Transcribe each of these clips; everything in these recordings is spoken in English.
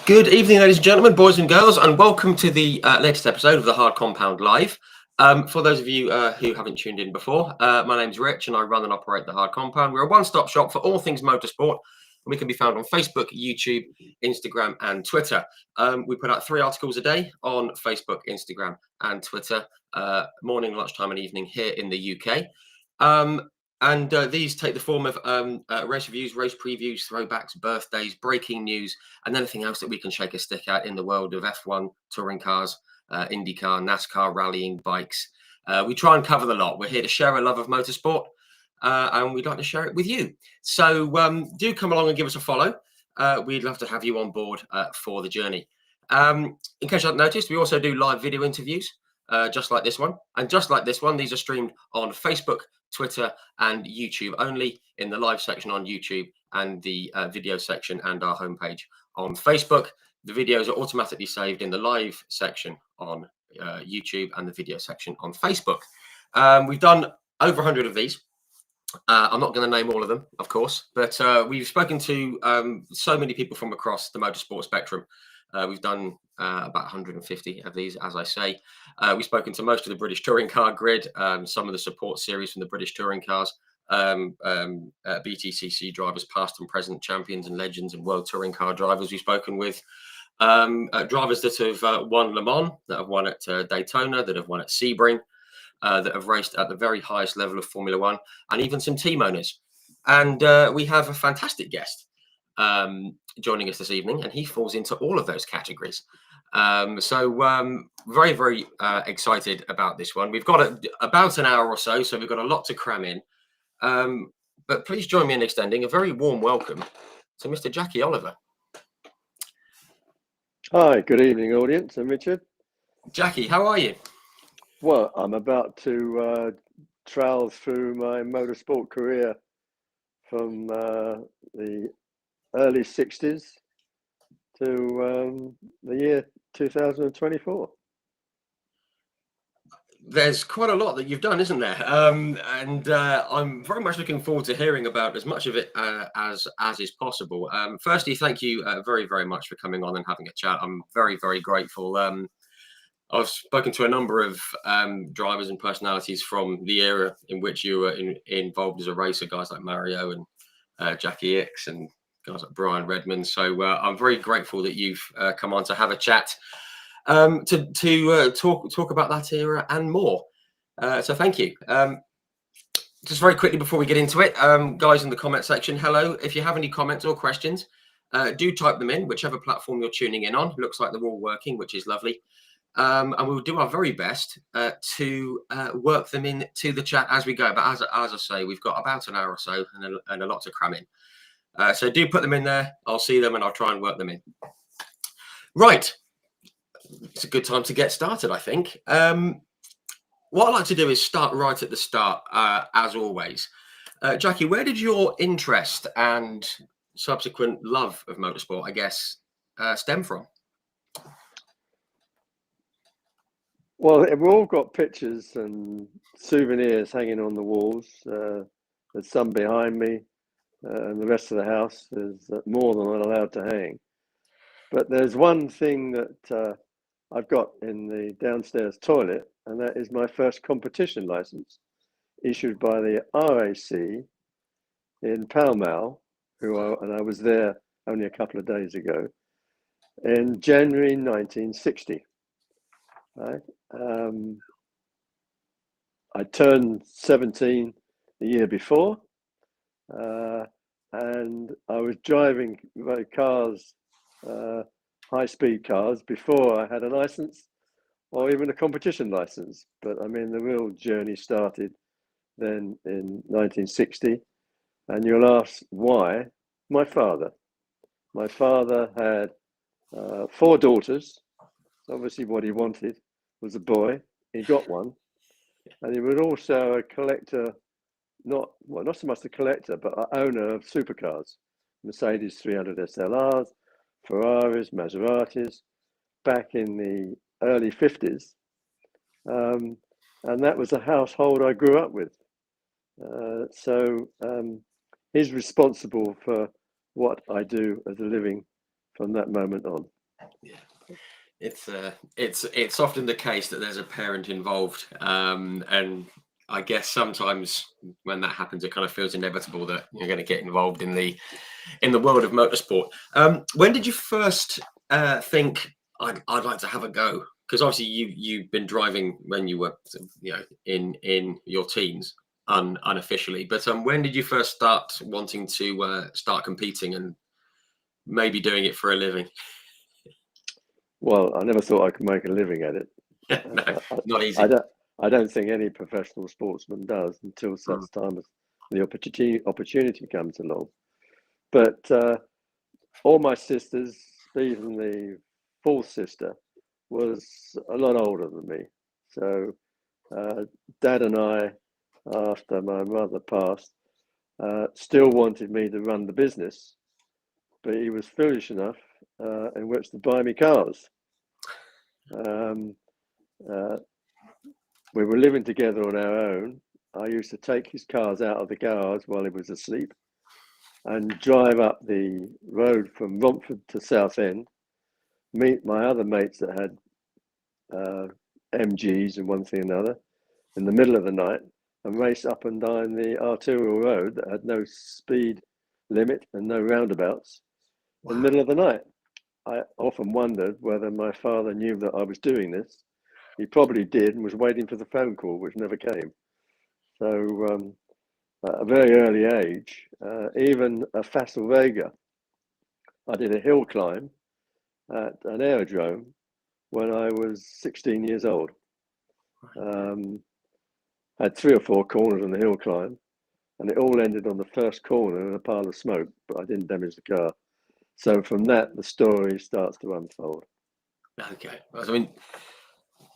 Good evening, ladies and gentlemen, boys and girls, and welcome to the latest episode of the Hard Compound Live. For those of you who haven't tuned in before, my name's Rich and I run and operate the Hard Compound. We're a one-stop shop for all things motorsport, and we can be found on Facebook, YouTube, Instagram, and Twitter. We put out 3 articles a day on Facebook, Instagram, and Twitter, morning, lunchtime, and evening here in the UK. And these take the form of race reviews, race previews, throwbacks, birthdays, breaking news, and anything else that we can shake a stick at in the world of F1, touring cars, IndyCar, NASCAR, rallying, bikes. We try and cover the lot. We're here to share a love of motorsport, and we'd like to share it with you. So do come along and give us a follow. We'd love to have you on board for the journey. In case you haven't noticed, we also do live video interviews, just like this one. And just like this one, these are streamed on Facebook, Twitter, and YouTube only, in the live section on YouTube and the video section and our homepage on Facebook. The videos are automatically saved in the live section on YouTube and the video section on Facebook. We've done over 100 of these. I'm not going to name all of them, of course, but we've spoken to so many people from across the motorsport spectrum. We've done about 150 of these, as I say. We've spoken to most of the British touring car grid, some of the support series from the British touring cars, BTCC drivers, past and present, champions and legends and world touring car drivers. We've spoken with drivers that have won Le Mans, that have won at Daytona, that have won at Sebring, that have raced at the very highest level of Formula One, and even some team owners. And we have a fantastic guest joining us this evening, and he falls into all of those categories. Very, very excited about this one. We've got about an hour or so we've got a lot to cram in. But please join me in extending a very warm welcome to Mr. Jackie Oliver. Hi, good evening, audience. I'm Richard. Jackie, how are you? Well, I'm about to trawl through my motorsport career from the early 60s to the year 2024. There's quite a lot that you've done, isn't there? And I'm very much looking forward to hearing about as much of it as is possible. Firstly, thank you very, very much for coming on and having a chat. I'm very, very grateful. I've spoken to a number of drivers and personalities from the era in which you were involved as a racer, guys like Mario and Jackie Ickx and guys like Brian Redmond. So I'm very grateful that you've come on to have a chat to talk about that era and more. So thank you. Just very quickly before we get into it, guys in the comment section, hello. If you have any comments or questions, do type them in, whichever platform you're tuning in on. Looks like they're all working, which is lovely. And we'll do our very best to work them into the chat as we go. But as I say, we've got about an hour or so and a lot to cram in. So do put them in there. I'll see them and I'll try and work them in. Right. It's a good time to get started, I think. What I'd like to do is start right at the start, as always. Jackie, where did your interest and subsequent love of motorsport, I guess, stem from? Well, we've all got pictures and souvenirs hanging on the walls. There's some behind me, and the rest of the house is more than I'm allowed to hang. But there's one thing that I've got in the downstairs toilet, and that is my first competition license, issued by the RAC in Pall Mall, and I was there only a couple of days ago, in January 1960. Right? I turned 17 the year before, and I was driving my cars, high-speed cars, before I had a license or even a competition license. But I mean, the real journey started then in 1960. And you'll ask why? My father had 4 daughters. Obviously what he wanted was a boy. He got one. And he was also a collector, not so much a collector, but an owner of supercars. Mercedes 300 SLRs, Ferraris, Maseratis, back in the early 50s. And that was the household I grew up with. So he's responsible for what I do as a living from that moment on. Yeah, it's often the case that there's a parent involved, and I guess sometimes when that happens, it kind of feels inevitable that you're going to get involved in the world of motorsport. When did you first think I'd like to have a go? Because obviously you've been driving when you were in your teens unofficially, but when did you first start wanting to start competing and maybe doing it for a living? Well, I never thought I could make a living at it. No, not easy. I don't think any professional sportsman does until such Mm. time as the opportunity comes along. But all my sisters, even the fourth sister, was a lot older than me. So Dad and I, after my mother passed, still wanted me to run the business, but he was foolish enough in which to buy me cars. Um, we were living together on our own. I used to take his cars out of the garage while he was asleep and drive up the road from Romford to Southend, meet my other mates that had MGs and one thing or another in the middle of the night, and race up and down the arterial road that had no speed limit and no roundabouts in the middle of the night. I often wondered whether my father knew that I was doing this. He probably did and was waiting for the phone call, which never came. So at a very early age, even a Fassel Vega, I did a hill climb at an aerodrome when I was 16 years old. Had 3 or 4 corners on the hill climb, and it all ended on the first corner in a pile of smoke, but I didn't damage the car. So from that, the story starts to unfold. Okay, I mean,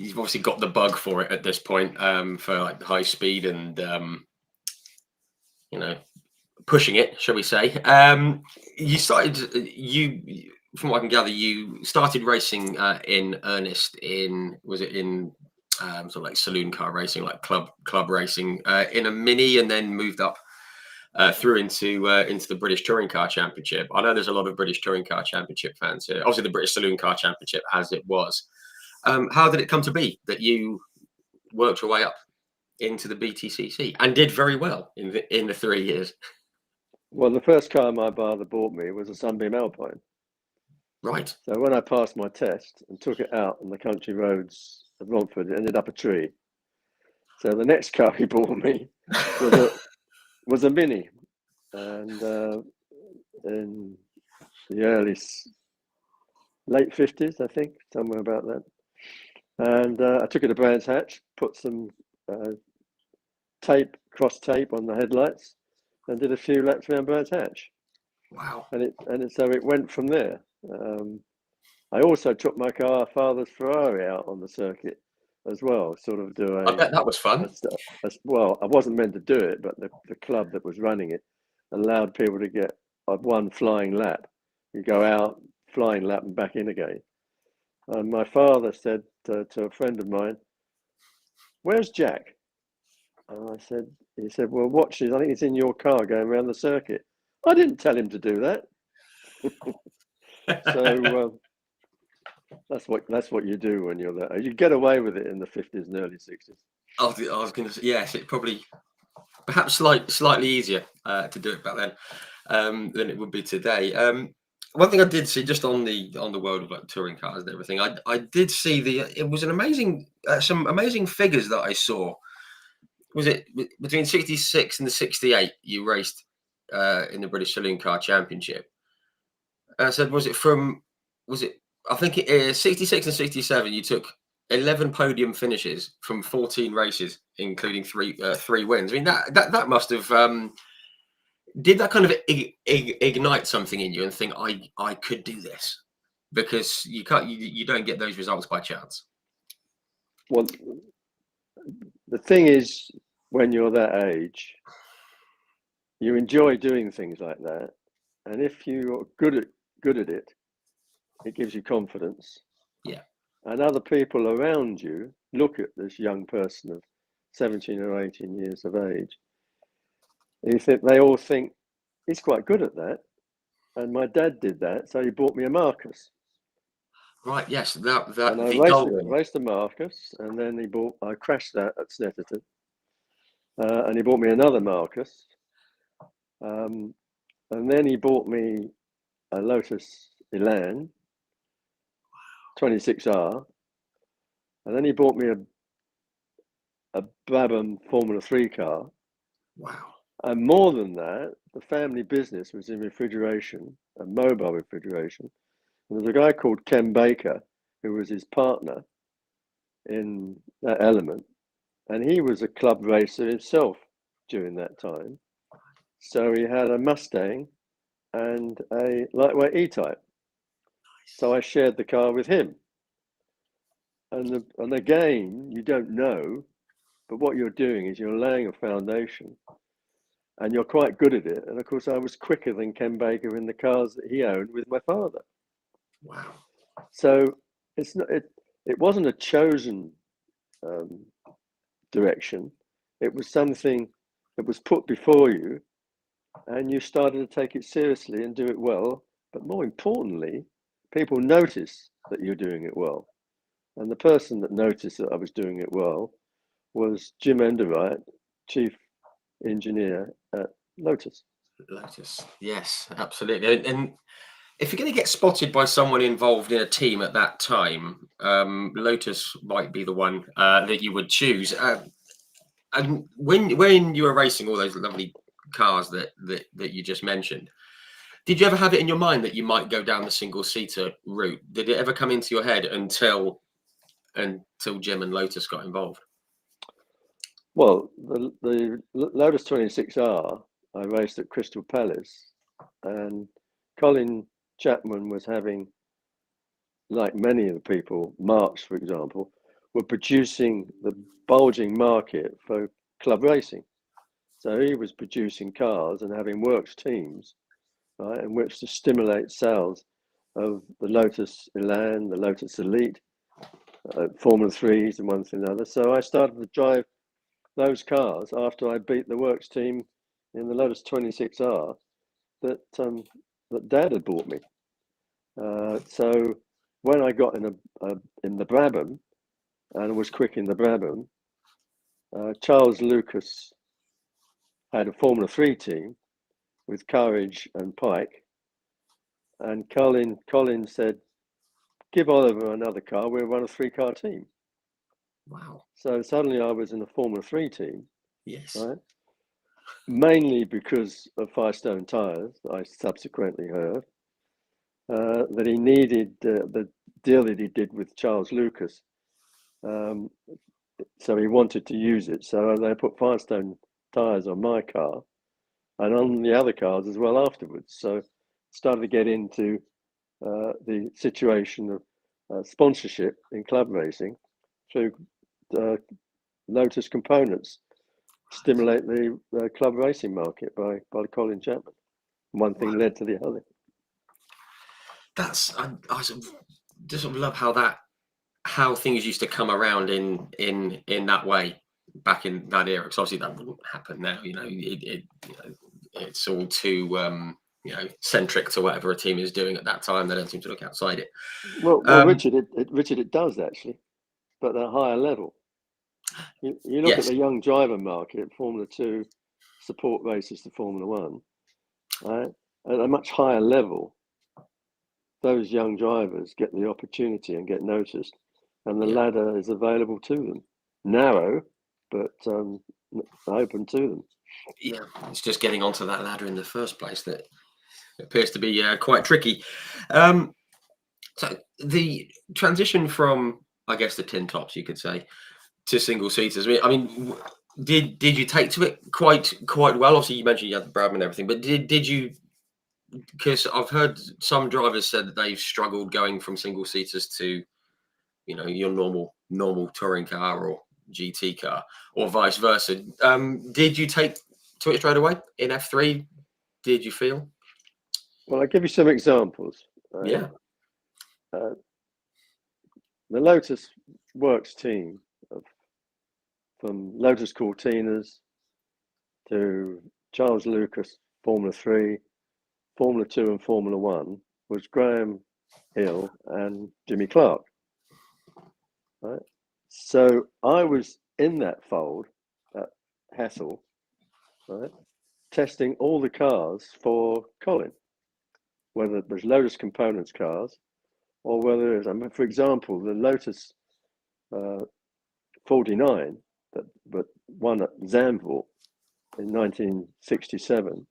you've obviously got the bug for it at this point, for like the high speed and pushing it, shall we say? From what I can gather, you started racing in earnest in sort of like saloon car racing, like club racing, in a Mini, and then moved up through into the British Touring Car Championship. I know there's a lot of British Touring Car Championship fans here. Obviously, the British Saloon Car Championship, as it was. How did it come to be that you worked your way up into the BTCC and did very well in the 3 years? Well, the first car my father bought me was a Sunbeam Alpine. Right. So when I passed my test and took it out on the country roads of Romford, it ended up a tree. So the next car he bought me was a Mini, and in the late 50s, I think, somewhere about that. And I took it to Brands Hatch, put some cross tape on the headlights, and did a few laps around Brands Hatch. Wow. So it went from there. I also took my father's Ferrari out on the circuit as well, sort of do I bet that was fun. well, I wasn't meant to do it, but the club that was running it allowed people to get one flying lap. You go out, flying lap, and back in again. And my father said to a friend of mine, "Where's Jack?" And he said, "Well, watch this. I think it's in your car going around the circuit." I didn't tell him to do that. So that's what you do when you're there. You get away with it in the 50s and early 60s. I was going to say, yes, it probably perhaps slightly easier to do it back then than it would be today. One thing I did see just on the world of like touring cars and everything, I did see it was an amazing some amazing figures that I saw. Was it between 66 and the 68 you raced in the British Saloon Car Championship? So was it I think 66 and 67 you took 11 podium finishes from 14 races, including three wins. I mean that must have did that kind of ignite something in you and think I could do this, because you don't get those results by chance. Well, the thing is, when you're that age, you enjoy doing things like that, and if you're good at it, it gives you confidence. Yeah. And other people around you look at this young person of 17 or 18 years of age. They all think he's quite good at that. And my dad did that, so he bought me a Marcus. Right. Yes. And The I Goldwing. raced the Marcus, and then I crashed that at Snetterton, and he bought me another Marcus, and then he bought me a Lotus Elan 26R, and then he bought me a Brabham Formula 3 car. Wow. And more than that, the family business was in refrigeration and mobile refrigeration. And there's a guy called Ken Baker, who was his partner in that element. And he was a club racer himself during that time. So he had a Mustang and a lightweight E-Type. So I shared the car with him. And again, you don't know, but what you're doing is you're laying a foundation, and you're quite good at it. And of course, I was quicker than Ken Baker in the cars that he owned with my father. Wow. So it wasn't a chosen direction. It was something that was put before you, and you started to take it seriously and do it well. But more importantly, people notice that you're doing it well. And the person that noticed that I was doing it well was Jim Enderwright, chief engineer at Lotus. Lotus. Yes, absolutely. And if you're going to get spotted by someone involved in a team at that time, Lotus might be the one that you would choose. And when you were racing all those lovely cars that you just mentioned, did you ever have it in your mind that you might go down the single-seater route? Did it ever come into your head until Jim and Lotus got involved? Well, the Lotus 26R, I raced at Crystal Palace, and Colin Chapman was having, like many of the people, Marks, for example, were producing the bulging market for club racing. So he was producing cars and having works teams, right, in which to stimulate sales of the Lotus Elan, the Lotus Elite, Formula 3s and one thing and another. So I started to drive those cars after I beat the works team in the Lotus 26R that Dad had bought me. So when I got in the Brabham and was quick in the Brabham, Charles Lucas had a Formula 3 team with Courage and Pike, and Colin said, "Give Oliver another car. We'll run a 3-car team." Wow. So suddenly I was in a Formula 3 team. Yes. Right. Mainly because of Firestone tyres, I subsequently heard that he needed the deal that he did with Charles Lucas. So he wanted to use it. So they put Firestone tyres on my car and on the other cars as well afterwards. So started to get into the situation of sponsorship in club racing through Lotus Components, stimulate the club racing market by Colin Chapman. One thing led to the other. That's I just sort of love how things used to come around in that way back in that era. Because obviously that wouldn't happen now. It's all too centric to whatever a team is doing at that time. They don't seem to look outside it. Well, Richard, it does actually, but at a higher level. You look at the young driver market, Formula 2 support races to Formula 1, right? At a much higher level, those young drivers get the opportunity and get noticed, and the ladder is available to them. Narrow, but open to them. Yeah, it's just getting onto that ladder in the first place that appears to be quite tricky. So the transition from, I guess, the tin tops, you could say, to single seaters. I mean, did you take to it quite well? Obviously, you mentioned you had the Brabham and everything, but did you? Because I've heard some drivers said that they've struggled going from single seaters to, your normal touring car or GT car, or vice versa. Did you take to it straight away in F3? Did you feel? Well, I'll give you some examples. Right? Yeah. The Lotus Works team, from Lotus Cortinas to Charles Lucas Formula 3, Formula 2 and Formula 1, was Graham Hill and Jimmy Clark. Right? So I was in that fold at Hessel, right, testing all the cars for Colin, whether it was Lotus Components cars or whether it was, I mean, for example, the Lotus 49 that won at Zandvoort in 1967.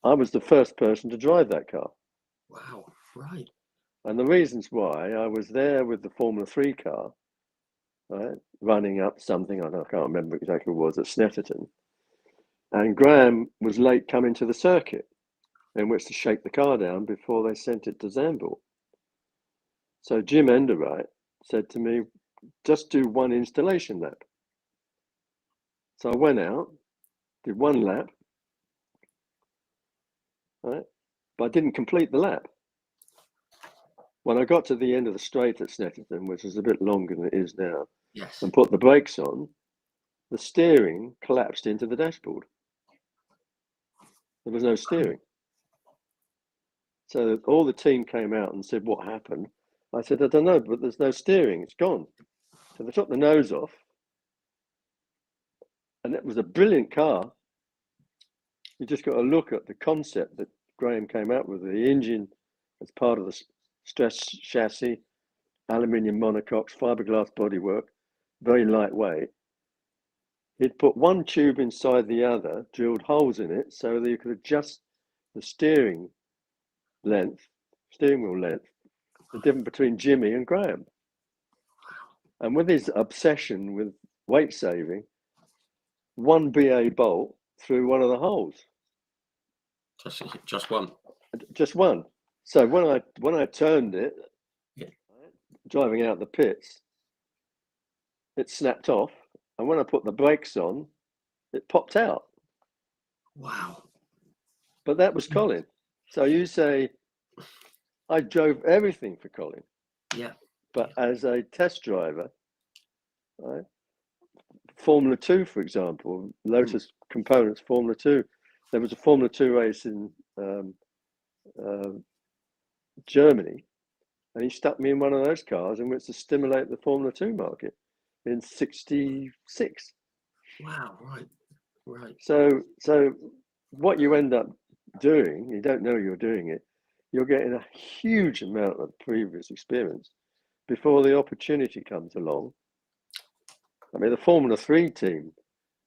I was the first person to drive that car. Wow, right. And the reasons why, I was there with the Formula 3 car, right, running up something, I can't remember exactly what it was, at Snetterton. And Graham was late coming to the circuit in which to shake the car down before they sent it to Zandvoort. So Jim Enderwright said to me, just do one installation lap. So I went out, did one lap, right, but I didn't complete the lap. When I got to the end of the straight at Snetterton, which is a bit longer than it is now, Yes. and put the brakes on, the steering collapsed into the dashboard. There was no steering. So all the team came out and said, what happened? I said, I don't know, but there's no steering. It's gone. So they took the nose off. And it was a brilliant car. You just got to look at the concept that Graham came out with. The engine as part of the stress chassis, aluminium monocoques, fiberglass bodywork, very lightweight. He'd put one tube inside the other, drilled holes in it so that you could adjust the steering wheel length, the difference between Jimmy and Graham. And with his obsession with weight saving, one BA bolt through one of the holes. Just one. Just one. So when I turned it, yeah, driving out the pits, it snapped off. And when I put the brakes on, it popped out. Wow. But that was Colin. So you say, I drove everything for Colin. Yeah. But as a test driver, right, Formula 2, for example, Lotus Components, Formula 2, there was a Formula 2 race in Germany, and he stuck me in one of those cars in which to stimulate the Formula 2 market in 66. Wow, right. So what you end up doing, you don't know you're doing it, you're getting a huge amount of previous experience before the opportunity comes along. I mean, the Formula 3 team,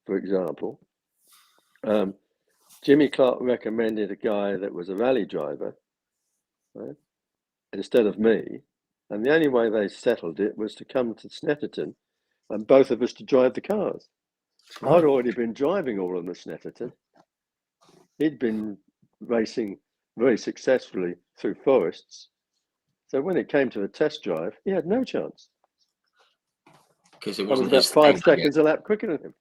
for example, Jimmy Clark recommended a guy that was a rally driver, right, instead of me. And the only way they settled it was to come to Snetterton and both of us to drive the cars. Right. I'd already been driving all of them at Snetterton. He'd been racing very successfully through forests. So when it came to the test drive, he had no chance. Because it wasn't about 5 seconds a lap quicker than him.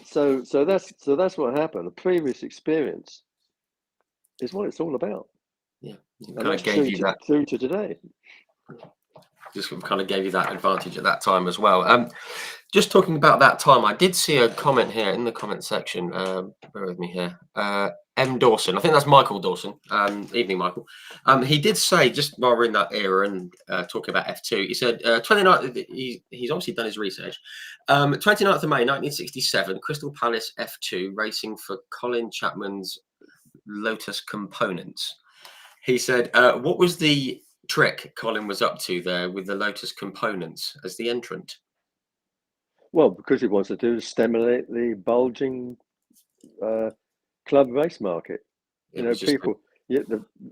So that's what happened. The previous experience is what it's all about. Yeah, and kind of gave you that through to today. Just kind of gave you that advantage at that time as well. Just talking about that time, I did see a comment here in the comment section. Bear with me here. M. Dawson, I think that's Michael Dawson. Evening, Michael. He did say, just while we're in that era and talking about F2, he said 29th, he's obviously done his research. 29th of May 1967, Crystal Palace F2 racing for Colin Chapman's Lotus Components. He said, what was the trick Colin was up to there with the Lotus Components as the entrant? Well, because he wants to do is stimulate the bulging club race market. You know, people.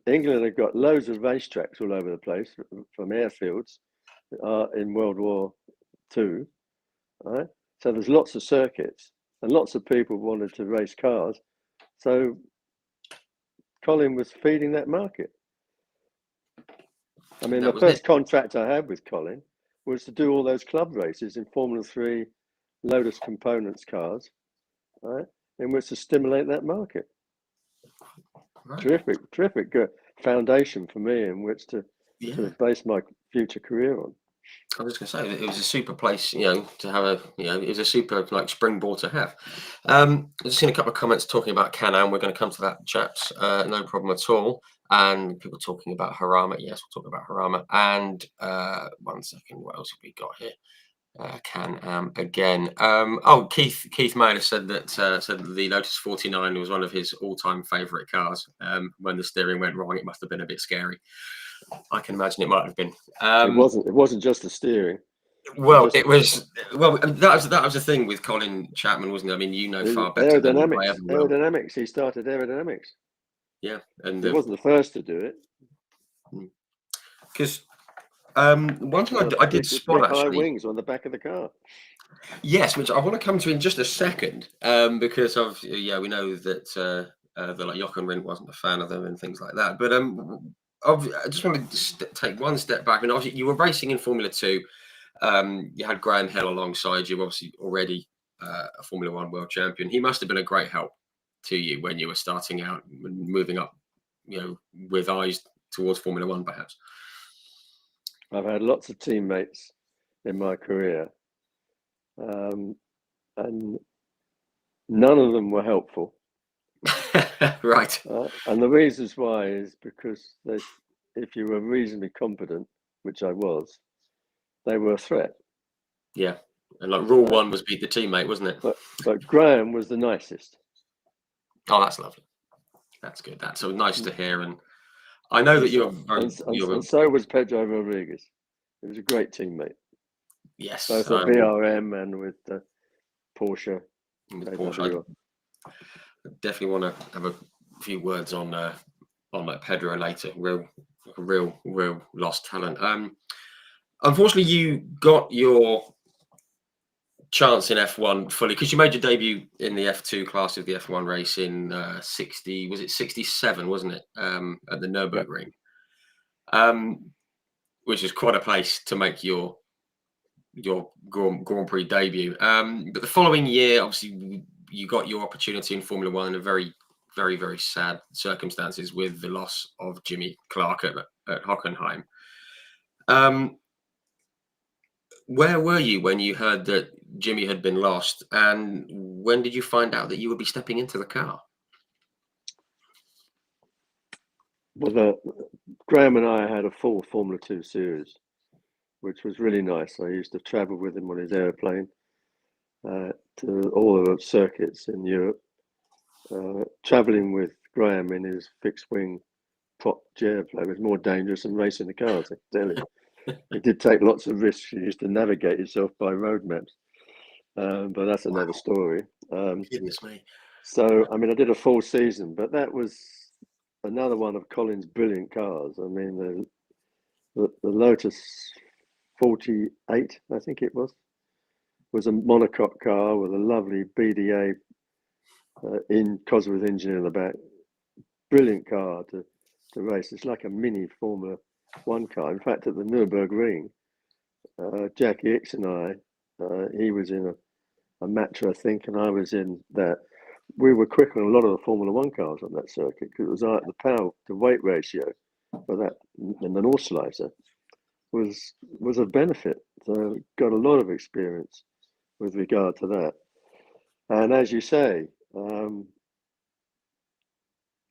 England have got loads of racetracks all over the place, from airfields in World War II. Right? So there's lots of circuits, and lots of people wanted to race cars. So Colin was feeding that market. I mean, the first contract I had with Colin was to do all those club races in Formula 3 Lotus Components cars, right, in which to stimulate that market. Right. Terrific foundation for me in which to base my future career on. I was going to say it was a super place, to have a, it was a super springboard to have. I've just seen a couple of comments talking about Can-Am. We're going to come to that, chaps. No problem at all. and people talking about Harama. Yes, we'll talk about Harama. And 1 second, what else have we got here? Can-Am again. Oh, Keith Miller said that the Lotus 49 was one of his all-time favourite cars. When the steering went wrong, it must have been a bit scary. I can imagine it might have been. It wasn't just the steering. Well, it was. Well, that was the thing with Colin Chapman, wasn't it? I mean, you know far better than I ever will. Aerodynamics. He started aerodynamics. Yeah, and he wasn't the first to do it. Because one thing I did spot actually, high wings on the back of the car. Yes, which I want to come to in just a second, because of we know that the like Jochen Rindt wasn't a fan of them and things like that. But I just want to take one step back. I mean, obviously you were racing in Formula 2. You had Graham Hill alongside you, obviously already a Formula 1 world champion. He must have been a great help to you when you were starting out and moving up, with eyes towards Formula 1, perhaps. I've had lots of teammates in my career, and none of them were helpful. Right. And the reasons why is because if you were reasonably competent, which I was, they were a threat. Yeah, and like rule one was beat the teammate, wasn't it? But Graham was the nicest. Oh, that's lovely. That's good. That's so nice to hear. And I know that you're very. And so was Pedro Rodriguez. He was a great teammate. Yes, both at BRM and with Porsche. With Porsche. I definitely want to have a few words on Pedro later. Real lost talent. Unfortunately, you got your chance in F1 fully because you made your debut in the F2 class of the F1 race in 67, wasn't it? At the Nürburgring, which is quite a place to make your Grand Prix debut. But the following year, obviously, you got your opportunity in Formula 1 in a very, very, very sad circumstances with the loss of Jimmy Clark at Hockenheim. Where were you when you heard that Jimmy had been lost, and when did you find out that you would be stepping into the car? Well, Graham and I had a full Formula 2 series, which was really nice. I used to travel with him on his airplane to all the circuits in Europe. Traveling with Graham in his fixed wing prop jet plane was more dangerous than racing the cars, I can tell you. It did take lots of risks. You used to navigate yourself by road maps, but that's another story. Goodness me. So, I mean, I did a full season, but that was another one of Colin's brilliant cars. I mean, the Lotus 48, I think it was a monocoque car with a lovely BDA in Cosworth engine in the back. Brilliant car to race. It's like a mini Formula 1 car. In fact, at the Nürburgring, Jackie Hicks and I, he was in a Matra, I think, and I was in that. We were quicker than a lot of the Formula 1 cars on that circuit because it was like the power to weight ratio for that, and the Northslicer was a benefit. So got a lot of experience with regard to that. And as you say,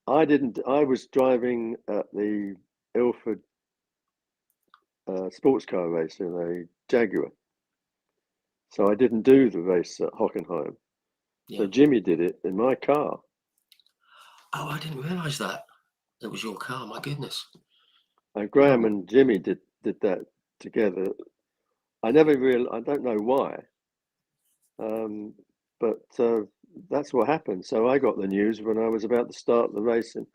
I was driving at the Ilford sports car race in a Jaguar. So I didn't do the race at Hockenheim. Yeah. So Jimmy did it in my car. Oh, I didn't realise that. It was your car, my goodness. And Graham and Jimmy did that together. I don't know why. But that's what happened. So I got the news when I was about to start the race in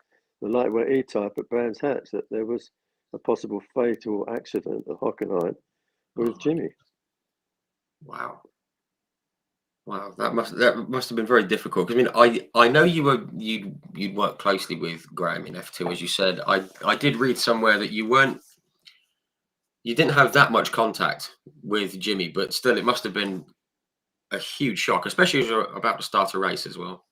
the lightweight E-Type at Brands Hatch that there was a possible fatal accident at Hockenheim with Jimmy. Wow, that must have been very difficult. Because I mean, I know you'd worked closely with Graham in F2, as you said. I did read somewhere that you didn't have that much contact with Jimmy, but still, it must have been a huge shock, especially as you're about to start a race as well.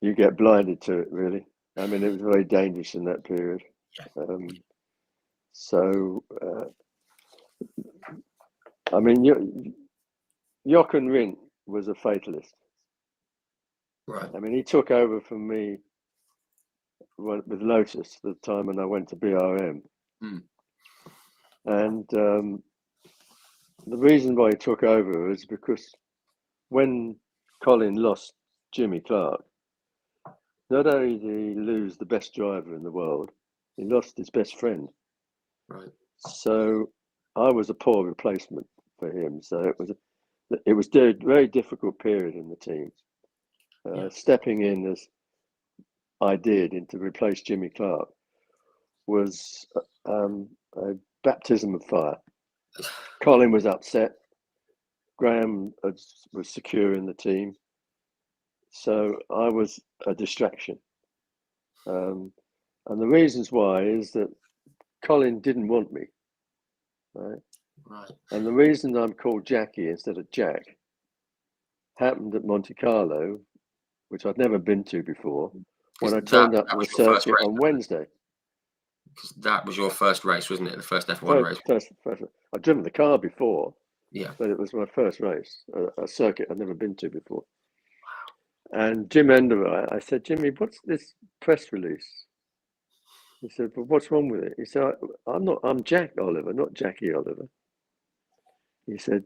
You get blinded to it, really. I mean, it was very dangerous in that period. Yeah. I mean, Jochen Rindt was a fatalist. Right. I mean, he took over from me with Lotus the time when I went to BRM. Mm. And the reason why he took over is because when Colin lost Jimmy Clark, not only did he lose the best driver in the world, he lost his best friend. Right. So I was a poor replacement for him. So it was a very difficult period in the team. Stepping in as I did to replace Jimmy Clark was a baptism of fire. Colin was upset. Graham was secure in the team. So I was a distraction. And the reasons why is that Colin didn't want me. Right. Right. And the reason I'm called Jackie instead of Jack happened at Monte Carlo, which I'd never been to before, when I turned up to the circuit on Wednesday. Because that was your first race, wasn't it? The first F1 race. First, I'd driven the car before, Yeah. but it was my first race, a circuit I'd never been to before. And Jim Enderwright, I said, Jimmy, what's this press release? He said, but what's wrong with it? He said, I'm Jack Oliver, not Jackie Oliver. He said,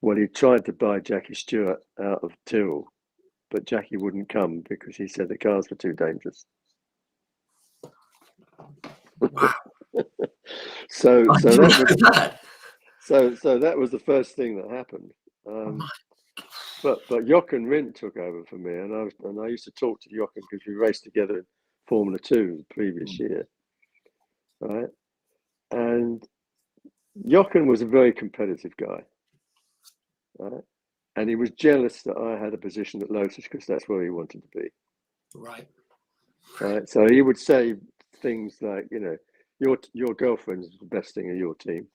well, he tried to buy Jackie Stewart out of Tyrrell, but Jackie wouldn't come because he said the cars were too dangerous. Wow. so that was the first thing that happened. But Jochen Rindt took over for me, and I used to talk to Jochen because we raced together in Formula 2 the previous year, right? And Jochen was a very competitive guy, right? And he was jealous that I had a position at Lotus because that's where he wanted to be. Right. Right. So he would say things like, you know, your girlfriend's the best thing in your team.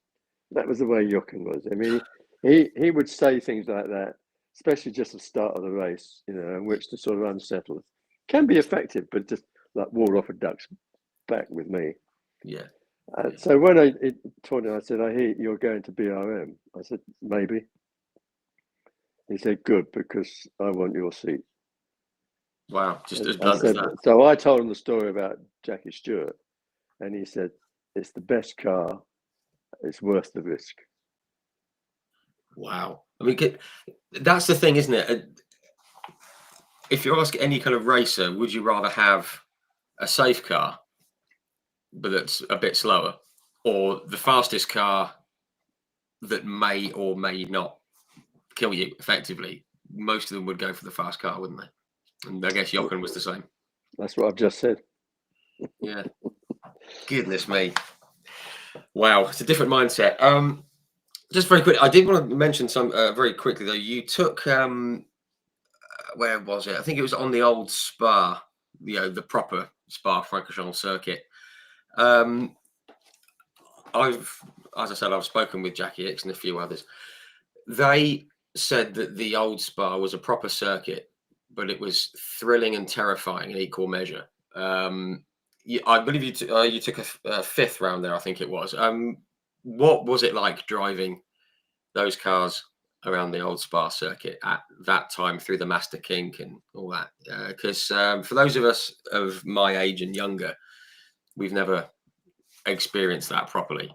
That was the way Jochen was. I mean, he would say things like that, especially just at the start of the race, you know, in which to sort of unsettle. Can be effective, but just like ward off a duck's back with me. Yeah. So when I told him, I said, I hear you're going to BRM. I said, maybe. He said, good, because I want your seat. Wow, just as blunt as that. So I told him the story about Jackie Stewart, and he said, it's the best car. It's worth the risk. Wow. I mean, that's the thing, isn't it? If you ask any kind of racer, would you rather have a safe car, but that's a bit slower, or the fastest car that may or may not kill you effectively? Most of them would go for the fast car, wouldn't they? And I guess Jochen was the same. That's what I've just said. Yeah. Goodness me. Wow, it's a different mindset. Just very quick, I did want to mention some very quickly though. You took where was it? I think it was on the old Spa, you know, the proper Spa-Francorchamps circuit. As I said, I've spoken with Jackie Hicks and a few others. They said that the old Spa was a proper circuit, but it was thrilling and terrifying in equal measure. I believe you took a fifth round there, I think it was. What was it like driving those cars around the old Spa circuit at that time through the Master Kink and all that? Because for those of us of my age and younger, we've never experienced that properly.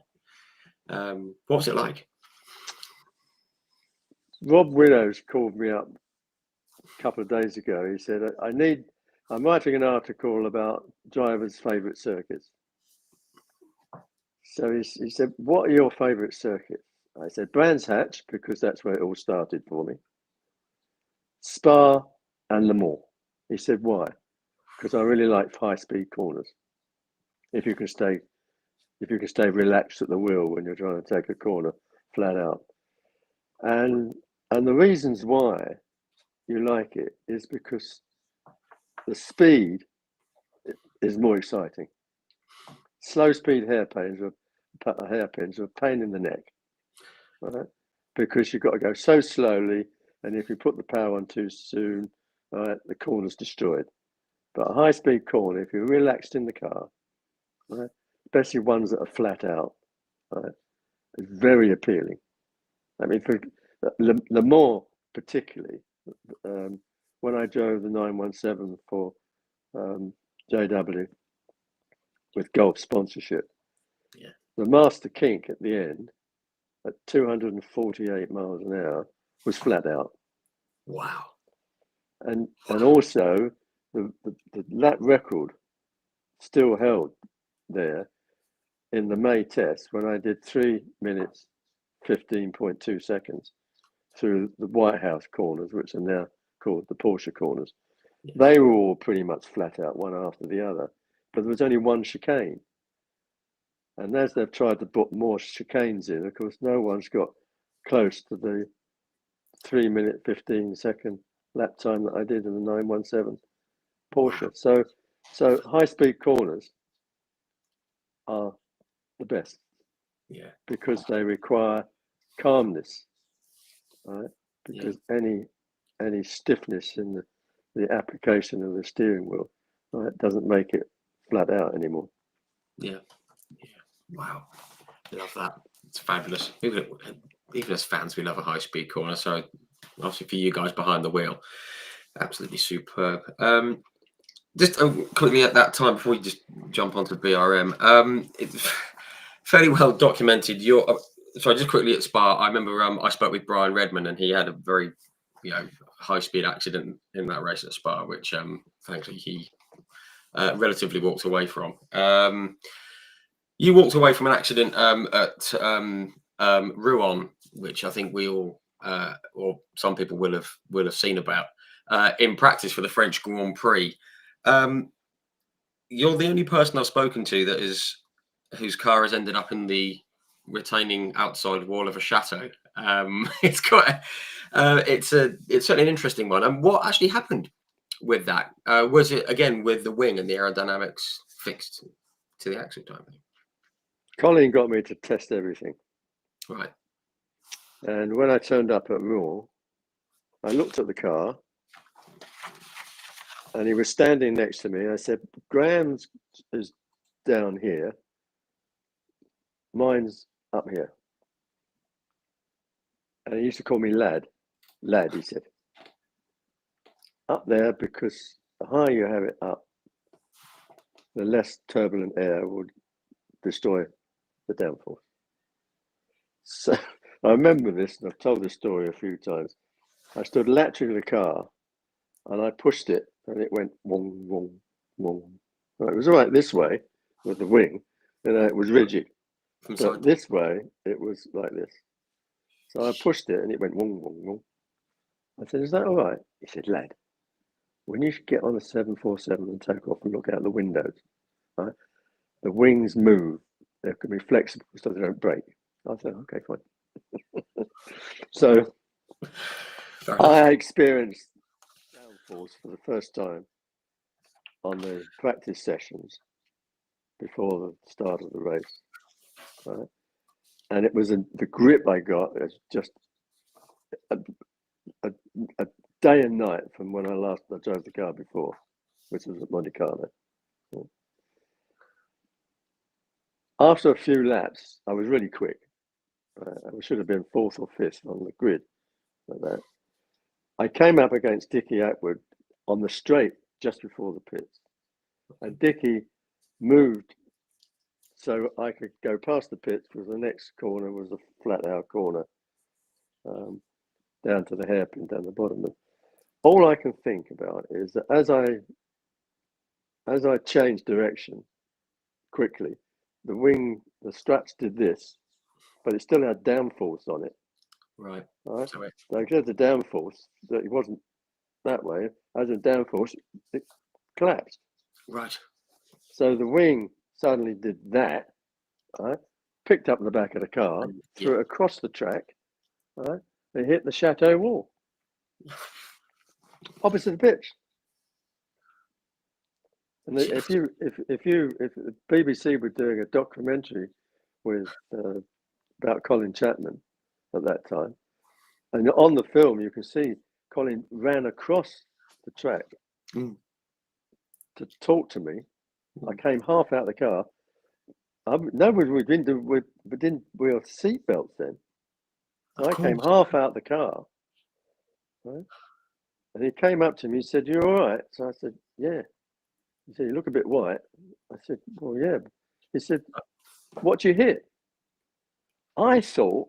What was it like? Rob Willows called me up a couple of days ago. He said, I'm writing an article about drivers' favourite circuits. So he said, what are your favourite circuits? I said, Brands Hatch, because that's where it all started for me. Spa and Le Mans. He said, why? Because I really like high-speed corners. If you can stay relaxed at the wheel when you're trying to take a corner flat out. And the reasons why you like it is because the speed is more exciting. Slow speed hairpins are a pain in the neck, right? Because you've got to go so slowly, and if you put the power on too soon, right, the corner's destroyed. But a high-speed corner, if you're relaxed in the car, right, especially ones that are flat out, right, is very appealing. I mean, for Le Mans particularly, when I drove the 917 for JW with Golf sponsorship. Yeah. The master kink at the end at 248 miles an hour was flat out. Wow. And also the lap record still held there in the May test when I did 3 minutes 15.2 seconds through the White House corners, which are now called the Porsche corners. Yeah. They were all pretty much flat out, one after the other, but there was only one chicane. And as they've tried to put more chicanes in, of course, no one's got close to the 3 minute 15 second lap time that I did in the 917 Porsche. Wow. So high speed corners are the best. Yeah. Because they require calmness, right? Because any stiffness in the application of the steering wheel, right, doesn't make it flat out anymore. Yeah. Wow. Love that. It's fabulous. Even as fans, we love a high-speed corner. So obviously for you guys behind the wheel, absolutely superb. Just quickly at that time, before we just jump onto BRM, it's fairly well documented. So just quickly at Spa, I remember I spoke with Brian Redman, and he had a very, high-speed accident in that race at Spa, which thankfully he relatively walked away from. You walked away from an accident at Rouen, which I think we all, or some people will have seen about in practice for the French Grand Prix. You're the only person I've spoken to whose car has ended up in the retaining outside wall of a chateau. It's certainly an interesting one. And what actually happened with that? Was it again with the wing and the aerodynamics fixed to the axle timing? Colin got me to test everything. Right. And when I turned up at Rouen, I looked at the car and he was standing next to me. I said, Graham's is down here. Mine's up here. And he used to call me lad. Lad, he said. Up there, because the higher you have it up, the less turbulent air would destroy the downforce. So I remember this, and I've told this story a few times. I stood latching the car, and I pushed it, and it went wong, wong, wong. Well, it was all right this way with the wing, and it was rigid. But this way, it was like this. So I pushed it, and it went wong, wong, wong. I said, "Is that all right?" He said, "Lad, when you get on a 747 and take off and look out the windows, right, the wings move. They can be flexible so they don't break." I said, "Okay, fine." So I experienced downforce for the first time on the practice sessions before the start of the race, right? And it was the grip I got is just a day and night from when I drove the car before, which was at Monte Carlo. After a few laps, I was really quick. I should have been fourth or fifth on the grid like that. I came up against Dickie Atwood on the straight just before the pits. And Dickie moved so I could go past the pits because the next corner was a flat out corner down to the hairpin down the bottom. And all I can think about is that as I changed direction quickly, the struts did this, but it still had downforce on it. Right. Right. So I had the downforce that it wasn't that way. As a downforce, it collapsed. Right. So the wing suddenly did that. Right. Picked up the back of the car, threw it across the track. Right. It hit the chateau wall, opposite the pitch. And if the BBC were doing a documentary with about Colin Chapman at that time, and on the film you can see Colin ran across the track to talk to me. I came half out of the car. Nobody we didn't wear seatbelts then. So I came half out the car, right? And he came up to me, he said, "You all right?" So I said, "Yeah." He said, "You look a bit white." I said, "Well, yeah." He said, "What you hit?" I thought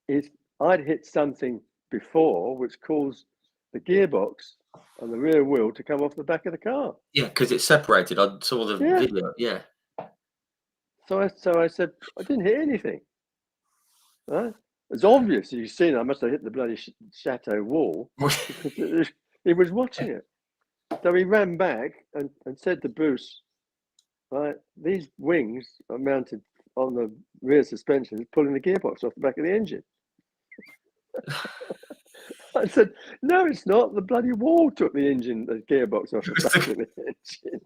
I'd hit something before which caused the gearbox and the rear wheel to come off the back of the car. Yeah, because it's separated. I saw the Yeah. video. Yeah. So I said, "I didn't hit anything." Right? It's obvious. You've seen I must have hit the bloody chateau wall because he was watching it. So he ran back and said to Bruce, "Right, these wings are mounted on the rear suspension, pulling the gearbox off the back of the engine." I said, "No, it's not. The bloody wall took the gearbox off the back of the engine."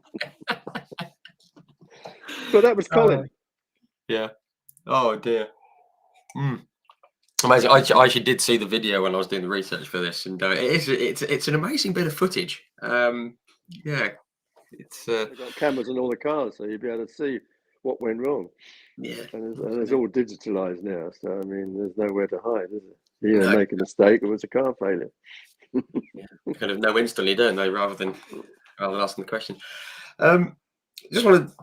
So that was Colin. Yeah. Oh dear. Amazing. I actually did see the video when I was doing the research for this, and it's an amazing bit of footage. Yeah, it's They've got cameras on all the cars, so you'll be able to see what went wrong. yeah, And it's all digitalized now, so I mean, there's nowhere to hide, is it? You either No. make a mistake or it's a car failure. Kind of know instantly, don't they? Rather than asking the question. Just want to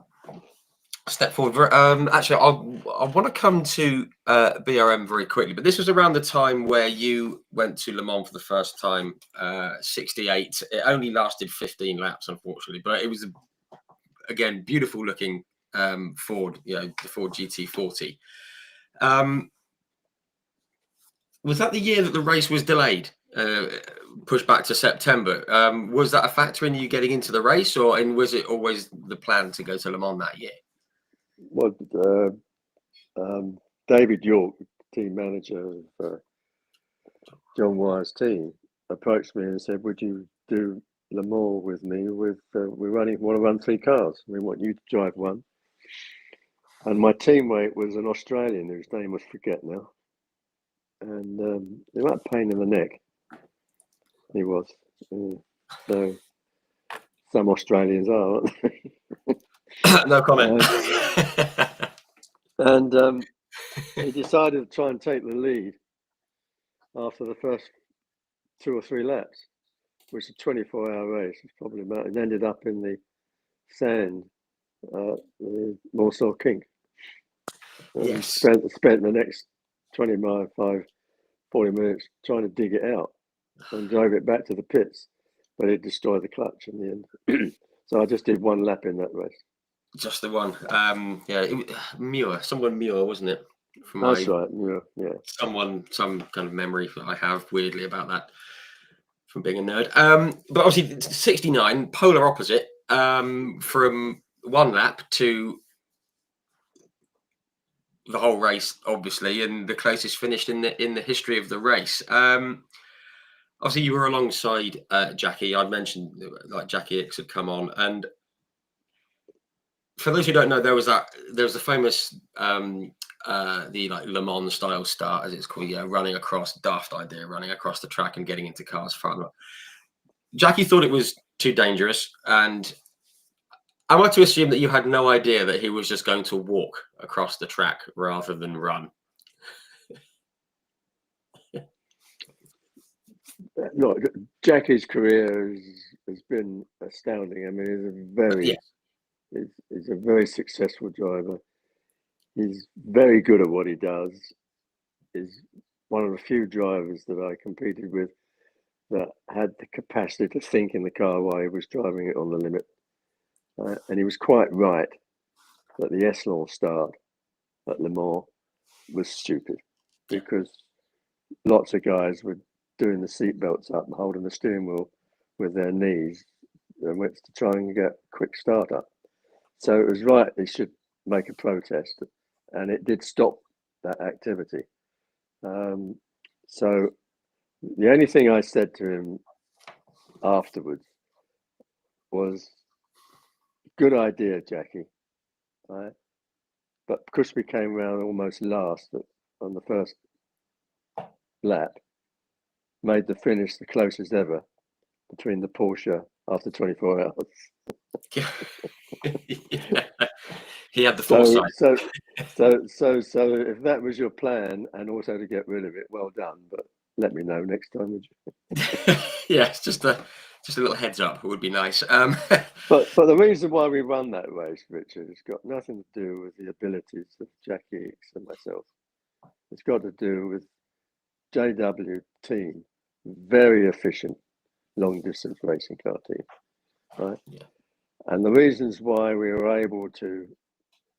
step forward. Actually, I want to come to BRM very quickly, but this was around the time where you went to Le Mans for the first time, 68. It only lasted 15 laps, unfortunately, but it was again beautiful looking Ford, the Ford GT40. Was that the year that the race was delayed, pushed back to September? Was that a factor in you getting into the race, and was it always the plan to go to Le Mans that year? Well, David York, team manager of John Wyre's team, approached me and said, "Would you do Le Mans with me? Want to run 3 cars. We want you to drive one." And my teammate was an Australian whose name I forget now, and they were a pain in the neck. He was. So some Australians are, aren't they? No comment. And he decided to try and take the lead after the first 2 or 3 laps, which is a 24-hour race. It's probably about. It ended up in the sand, the Warsaw Kink. Yes. Spent the next 25, 40 minutes trying to dig it out and drove it back to the pits, but it destroyed the clutch in the end. So I just did 1 lap in that race. Just the one. Yeah, someone Muir, wasn't it? That's right. Yeah. Some kind of memory that I have weirdly about that from being a nerd. But obviously 69, polar opposite, from 1 lap to the whole race, obviously, and the closest finished in the history of the race. Obviously, you were alongside Jackie. I mentioned like Jackie Ickx had come on, and for those who don't know, there was the famous the like Le Mans style start, as it's called, running across, daft idea, running across the track and getting into cars far. Jackie thought it was too dangerous, and am I to assume that you had no idea that he was just going to walk across the track rather than run? Look, Jackie's career has been astounding. I mean, he's a very successful driver. He's very good at what he does. He's one of the few drivers that I competed with that had the capacity to think in the car while he was driving it on the limit. And he was quite right that the Eslon start at Le Mans was stupid, because lots of guys were doing the seatbelts up and holding the steering wheel with their knees and went to try and get a quick start up. So it was right, they should make a protest, and it did stop that activity. So the only thing I said to him afterwards was, "Good idea, Jackie." Right? But because we came around almost last on the first lap, made the finish the closest ever between the Porsche after 24 hours. Yeah. He had the foresight. So if that was your plan, and also to get rid of it, well done. But let me know next time, would you? Yes, just a little heads up. It would be nice. But the reason why we run that race, Richard, has got nothing to do with the abilities of Jackie Hicks and myself. It's got to do with JW team, very efficient long distance racing car team, right? Yeah. And the reasons why we were able to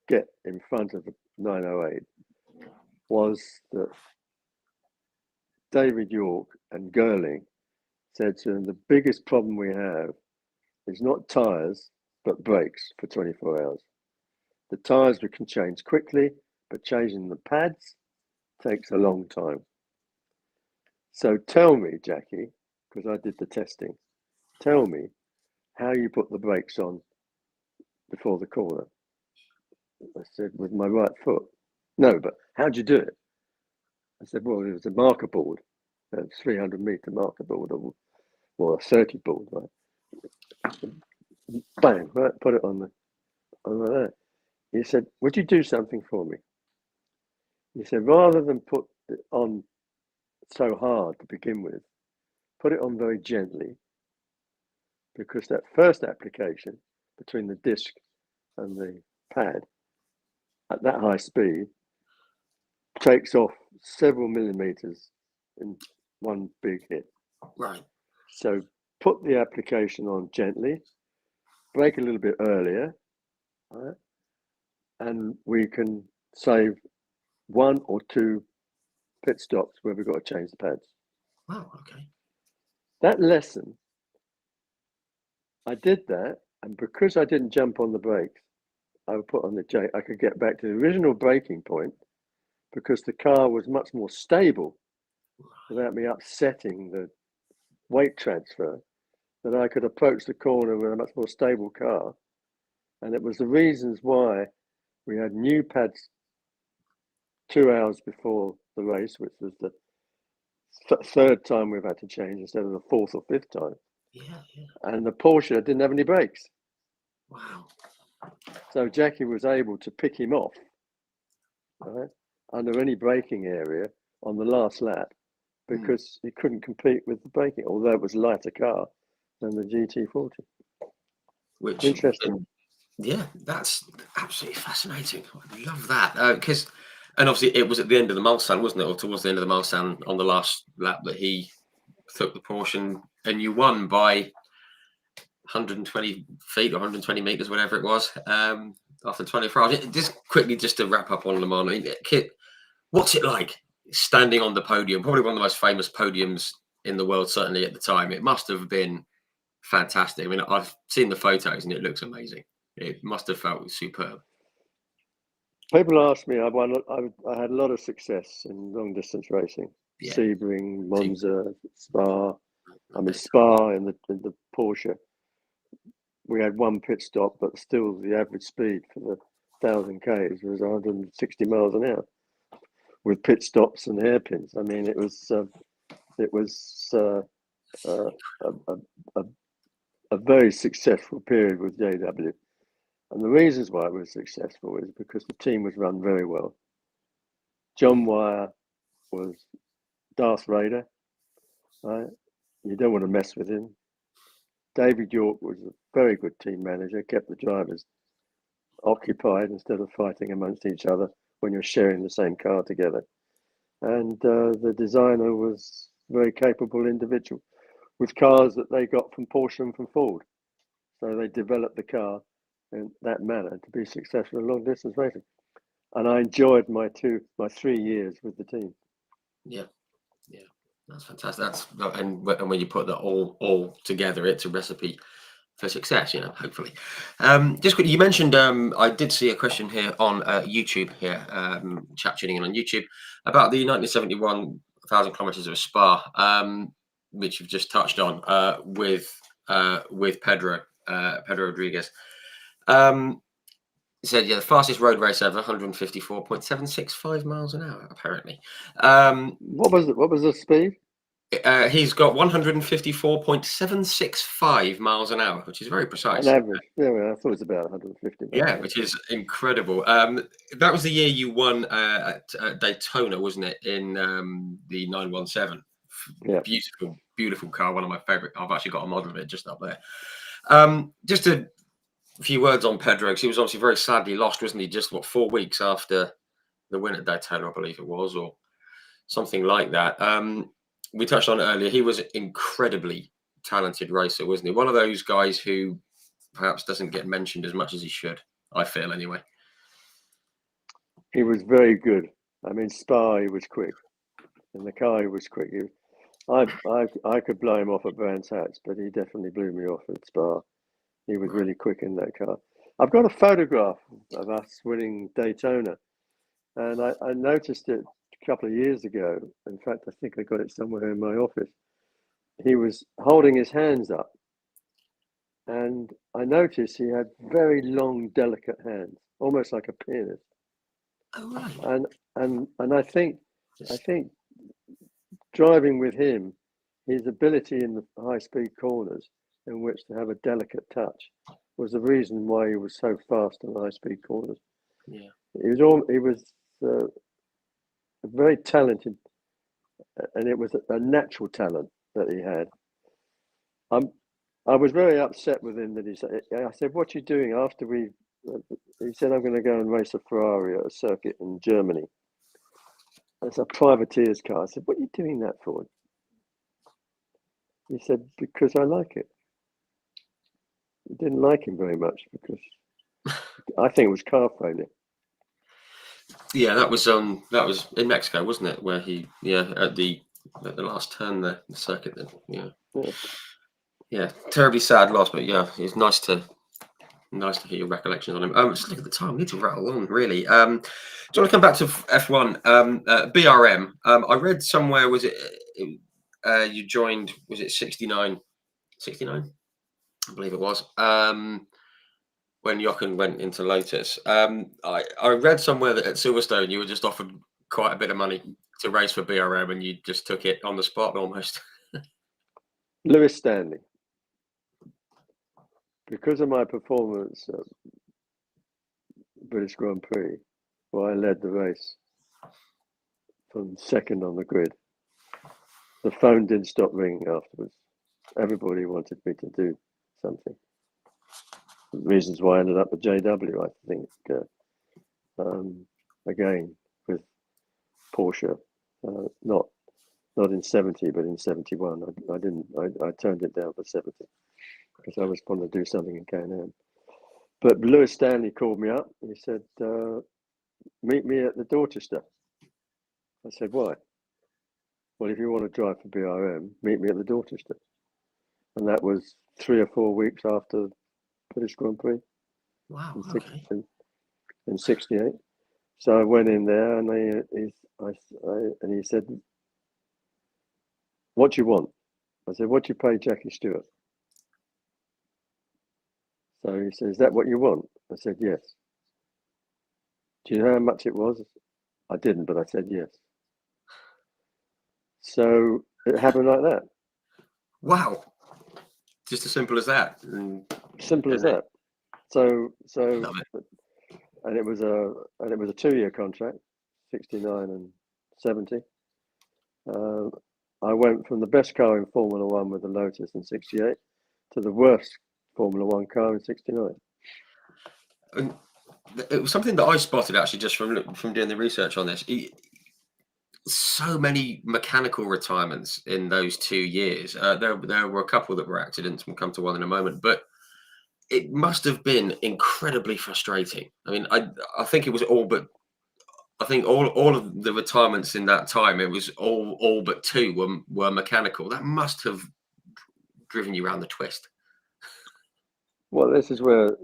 get in front of the 908 was that David York and Girling said to him, the biggest problem we have is not tyres, but brakes for 24 hours. The tyres we can change quickly, but changing the pads takes a long time. So tell me, Jackie, because I did the testing, tell me how you put the brakes on before the corner. I said, with my right foot. No, but how'd you do it? I said, well, it was a marker board, a 300-meter marker board, or a 30 board, right? Bang, right, put it on there. He said, would you do something for me? He said, rather than put it on so hard to begin with, put it on very gently, because that first application between the disc and the pad at that high speed takes off several millimeters in one big hit. Right. So put the application on gently, brake a little bit earlier, right? And we can save 1 or 2 pit stops where we've got to change the pads. Wow. Okay. That lesson, I did that, and because I didn't jump on the brakes, I would put on the J. I could get back to the original braking point because the car was much more stable without me upsetting the weight transfer. That I could approach the corner with a much more stable car, and it was the reasons why we had new pads 2 hours before the race, which was the third time we've had to change instead of the 4th or 5th time. Yeah. And the Porsche didn't have any brakes. Wow. So Jackie was able to pick him off, right, under any braking area on the last lap because he couldn't compete with the braking, although it was a lighter car than the GT40. Which interesting. Yeah, that's absolutely fascinating. I love that because, and obviously it was at the end of the Mulsanne, wasn't it, or towards the end of the Mulsanne on the last lap that he took the Porsche and you won by 120 feet or 120 meters, whatever it was, after 24 hours. Just quickly, just to wrap up on Le Mans, I mean, Kit, what's it like standing on the podium? Probably one of the most famous podiums in the world, certainly at the time. It must have been fantastic. I mean, I've seen the photos and it looks amazing. It must have felt superb. People ask me, I had a lot of success in long distance racing. Yeah. Sebring, Monza, Spa. I mean, Spa in the Porsche. We had 1 pit stop, but still the average speed for the 1,000 Ks was 160 miles an hour with pit stops and hairpins. I mean, it was a very successful period with JW. And the reasons why it was successful is because the team was run very well. John Wyer was Darth Vader, right? You don't want to mess with him. David York was a very good team manager, kept the drivers occupied instead of fighting amongst each other when you're sharing the same car together. And the designer was a very capable individual with cars that they got from Porsche and from Ford. So they developed the car in that manner to be successful in long distance racing. And I enjoyed my 3 years with the team. Yeah. That's fantastic. And when you put that all together, it's a recipe for success, hopefully. Just quickly, you mentioned, I did see a question here on YouTube here, chat tuning in on YouTube, about the 1971 1,000 kilometers of Spa, which you've just touched on with Pedro Rodriguez. He said, the fastest road race ever, 154.765 miles an hour, apparently. What was the speed? He's got 154.765 miles an hour, which is very precise. An average. Yeah, I thought it was about 150. Yeah, which is incredible. That was the year you won at Daytona, wasn't it, in the 917 Yeah. Beautiful car. One of my favorite. I've actually got a model of it just up there. Just a few words on Pedro, because he was obviously very sadly lost, wasn't he? Just 4 weeks after the win at Daytona, I believe it was, or something like that. We touched on it earlier. He was an incredibly talented racer, wasn't he? One of those guys who perhaps doesn't get mentioned as much as he should, I feel, anyway. He was very good. I mean, Spa, he was quick. And the car, he was quick. I could blow him off at Brands Hatch, but he definitely blew me off at Spa. He was really quick in that car. I've got a photograph of us winning Daytona, and I noticed it a couple of years ago. In fact, I think I got it somewhere in my office. He was holding his hands up, and I noticed he had very long, delicate hands, almost like a pianist. Oh, right. And I think driving with him, his ability in the high-speed corners in which to have a delicate touch was the reason why he was so fast in high-speed corners. Yeah, he was very talented, and it was a natural talent that he had. I was very upset with him that I said, "What are you doing after we?" He said, "I'm going to go and race a Ferrari at a circuit in Germany." It's a privateer's car. I said, "What are you doing that for?" He said, "Because I like it." I didn't like him very much because I think it was car failure. Yeah, that was in Mexico, wasn't it? Where he at the last turn there, the circuit then. Yeah, terribly sad loss, but yeah, it's nice to hear your recollections on him. Just look at the time. We need to rattle on, really. Do you want to come back to F1? BRM. I read somewhere, was it you joined, was it 69? 69? I believe it was. When Jochen went into Lotus. I read somewhere that at Silverstone you were just offered quite a bit of money to race for BRM, and you just took it on the spot almost. Lewis Stanley. Because of my performance at British Grand Prix, where I led the race from second on the grid, the phone didn't stop ringing afterwards. Everybody wanted me to do something. The reasons why I ended up at JW, I think, again with Porsche, not in 70, but in 71. I turned it down for 70 because I was going to do something in K&M. But Lewis Stanley called me up. He said, "Meet me at the Dorchester." I said, "Why?" "Well, if you want to drive for BRM, meet me at the Dorchester." And that was 3 or 4 weeks after British Grand Prix. Wow. In 68. So I went in there, and he said, "What do you want?" I said, "What do you pay Jackie Stewart?" So he said, "Is that what you want?" I said, "Yes." "Do you know how much it was?" I didn't, but I said yes. So it happened like that. Wow. Just as simple as that. Simple as that. So Love it. and it was a 2-year contract, 69 and 70. I went from the best car in Formula One with the Lotus in 68 to the worst Formula One car in 69. And it was something that I spotted actually just from doing the research on this. So many mechanical retirements in those 2 years. There were a couple that were accidents. We'll come to one in a moment, but it must have been incredibly frustrating. I mean, I think it was all but. I think all of the retirements in that time, it was all but 2 were mechanical. That must have driven you around the twist. Well, this is where,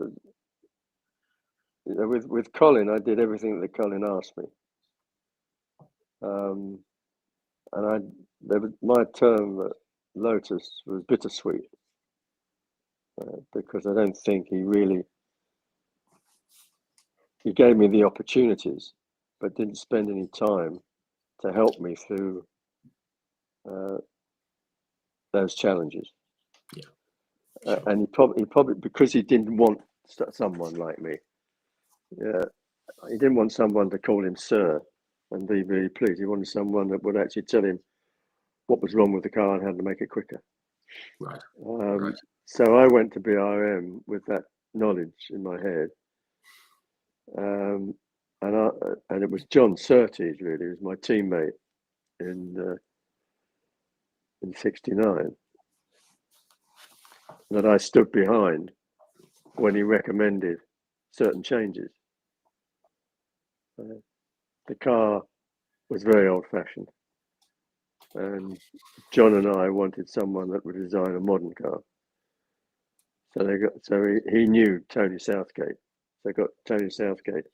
with Colin, I did everything that Colin asked me. And my term at Lotus was bittersweet because I don't think he gave me the opportunities, but didn't spend any time to help me through those challenges. Yeah, sure. And he probably because he didn't want someone like me. Yeah, he didn't want someone to call him sir and be really pleased. He wanted someone that would actually tell him what was wrong with the car and how to make it quicker. Right. Right. So I went to BRM with that knowledge in my head, and it was John Surtees, really, who was my teammate in '69, that I stood behind when he recommended certain changes. The car was very old-fashioned, and John and I wanted someone that would design a modern car. So he knew Tony Southgate. So got Tony Southgate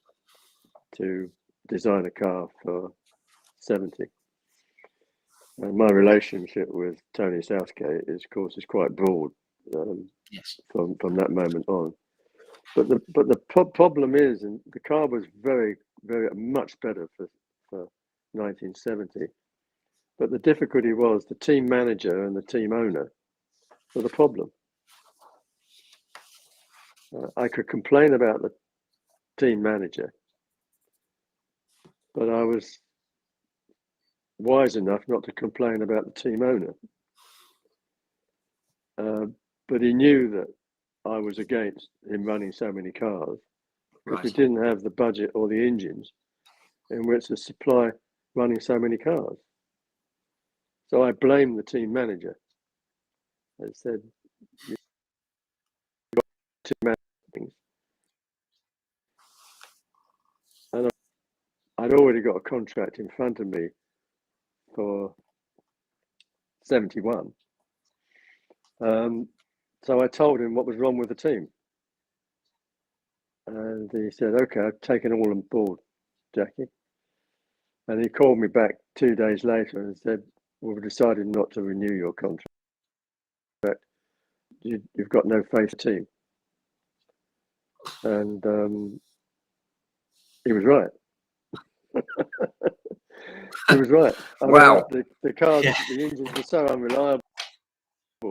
to design a car for 70. And my relationship with Tony Southgate is, of course, quite broad. Yes. From that moment on. But the problem is, and the car was very much better for 1970. But the difficulty was the team manager and the team owner were the problem. I could complain about the team manager, but I was wise enough not to complain about the team owner. But he knew that I was against him running so many cars because we didn't have the budget or the engines in which to supply running so many cars. So I blamed the team manager. I said, "You got to manage things." And I'd already got a contract in front of me for 71. So I told him what was wrong with the team. And he said, "Okay, I've taken all on board, Jackie." And he called me back 2 days later and said, "Well, we've decided not to renew your contract. You've got no faith in the team." And he was right. He was right. Wow. The cars, the engines were so unreliable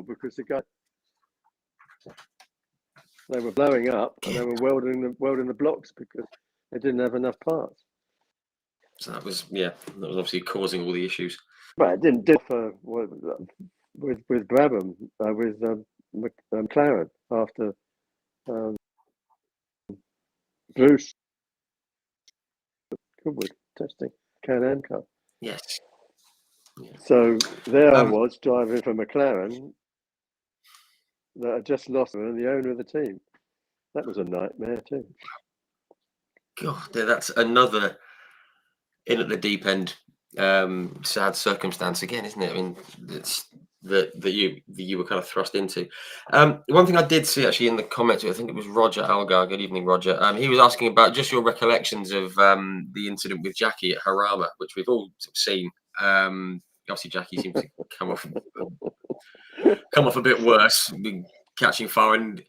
because they were blowing up and they were welding the blocks because they didn't have enough parts. So that was obviously causing all the issues. But it didn't differ with Brabham, with McLaren after Bruce Goodwood testing Can-Am car. Yes. Yeah. So there I was driving for McLaren that had just lost and the owner of the team. That was a nightmare too. God, that's another in at the deep end. Sad circumstance again, isn't it? I mean, it's that you were kind of thrust into. One thing I did see actually in the comments, I think it was Roger Algar. Good evening, Roger. He was asking about just your recollections of the incident with Jackie at Harama, which we've all sort of seen. Obviously, Jackie seems to come off a bit worse, catching fire. And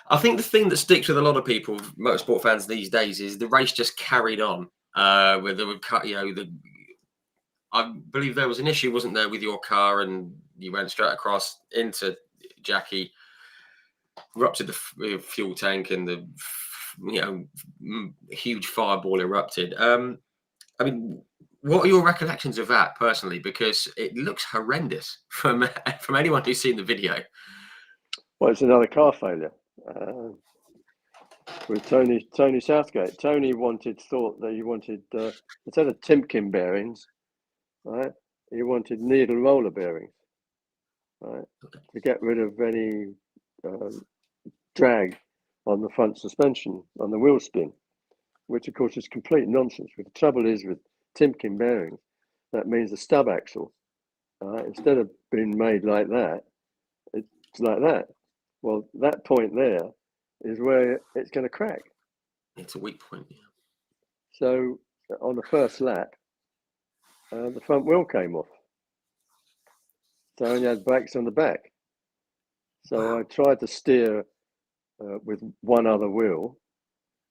I think the thing that sticks with a lot of people, motorsport fans these days, is the race just carried on. Where they would cut, I believe there was an issue, wasn't there, with your car, and you went straight across into Jackie, ruptured the fuel tank, and the huge fireball erupted. I mean, what are your recollections of that personally? Because it looks horrendous from anyone who's seen the video. Well, it's another car failure with Tony Southgate. Tony thought that he wanted instead of Timken bearings, right? He wanted needle roller bearings, right, to get rid of any drag on the front suspension, on the wheel spin, which of course is complete nonsense. But the trouble is with Timken bearings, that means the stub axle, instead of being made like that, it's like that. Well, that point there is where it's going to crack. It's a weak point, yeah. So on the first lap, the front wheel came off. So I only had brakes on the back. So I tried to steer with one other wheel,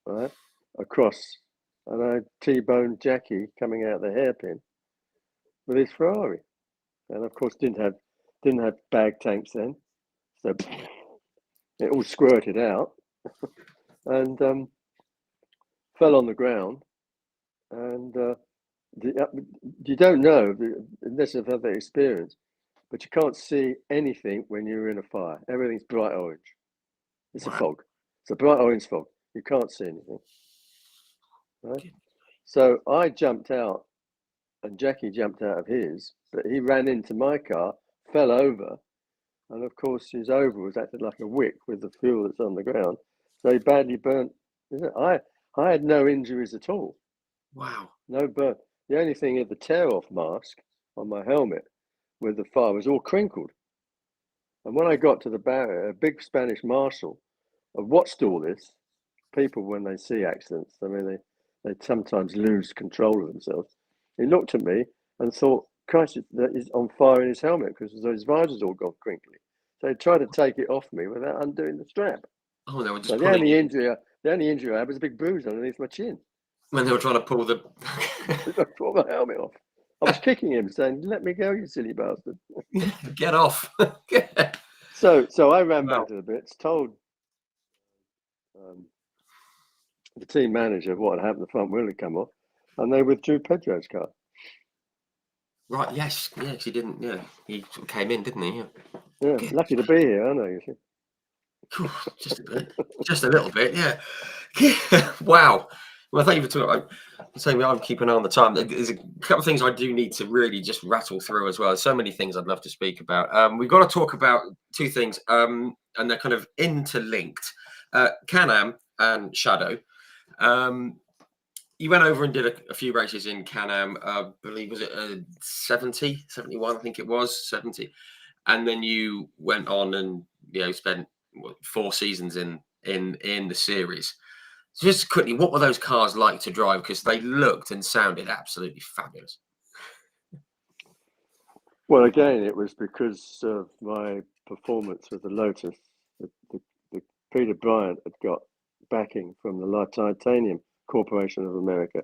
right, across, and I T-boned Jackie coming out the hairpin with his Ferrari, and of course didn't have bag tanks then, so it all squirted out and fell on the ground. And you don't know unless you've had that experience. but you can't see anything when you're in a fire. Everything's bright orange. It's a fog. It's a bright orange fog. You can't see anything. Right? So I jumped out, and Jackie jumped out of his, but he ran into my car, fell over, and of course his overalls acted like a wick with the fuel that's on the ground. So he badly burnt. I had no injuries at all. Wow. No burn. The only thing is the tear-off mask on my helmet with the fire was all crinkled. And when I got to the barrier, a big Spanish marshal watched all this. People, when they see accidents, I mean, they sometimes lose control of themselves. He looked at me and thought, Christ, that is on fire in his helmet because his visor's all gone crinkly. So he tried to take it off me without undoing the strap. Oh, they were just So the only injury I had was a big bruise underneath my chin. When they were trying to pull the pull my helmet off. I was kicking him, saying, "Let me go, you silly bastard! Get off!" So I ran back to the bits, told the team manager what had happened. The front wheel had come off, and they withdrew Pedro's car. Right? Yes. He didn't. Yeah, he sort of came in, didn't he? Yeah, lucky to be here, aren't I? You see? Just a bit, just a little bit, yeah. Wow. Well, thank you for talking. I'm saying I'm keeping an eye on the time. There's a couple of things I do need to really just rattle through as well. There's so many things I'd love to speak about. We've got to talk about two things, and they're kind of interlinked. Can-Am and Shadow. You went over and did a few races in Can-Am. I believe was it 70, 71? I think it was 70, and then you went on and spent 4 seasons in the series. So just quickly, what were those cars like to drive? Because they looked and sounded absolutely fabulous. Well, again, it was because of my performance with the Lotus. The Peter Bryant had got backing from the Titanium Corporation of America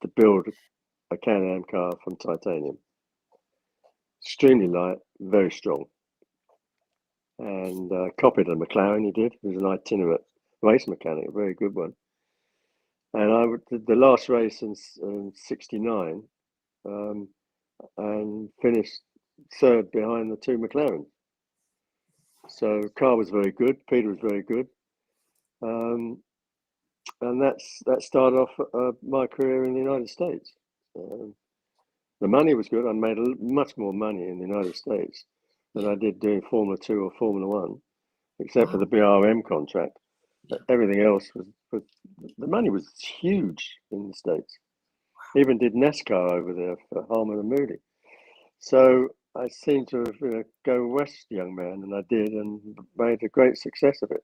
to build a Can-Am car from titanium. Extremely light, very strong. And copied a McLaren, he did. He was an itinerant race mechanic, a very good one. And I did the last race in '69 and finished third behind the 2 McLarens. So the car was very good. Peter was very good. And that started off my career in the United States. The money was good. I made much more money in the United States than I did doing Formula 2 or Formula 1, except for the BRM contract. Everything else was the money was huge in the States. Even did NASCAR over there for Harman and Moody. So I seemed to go west, young man, and I did, and made a great success of it.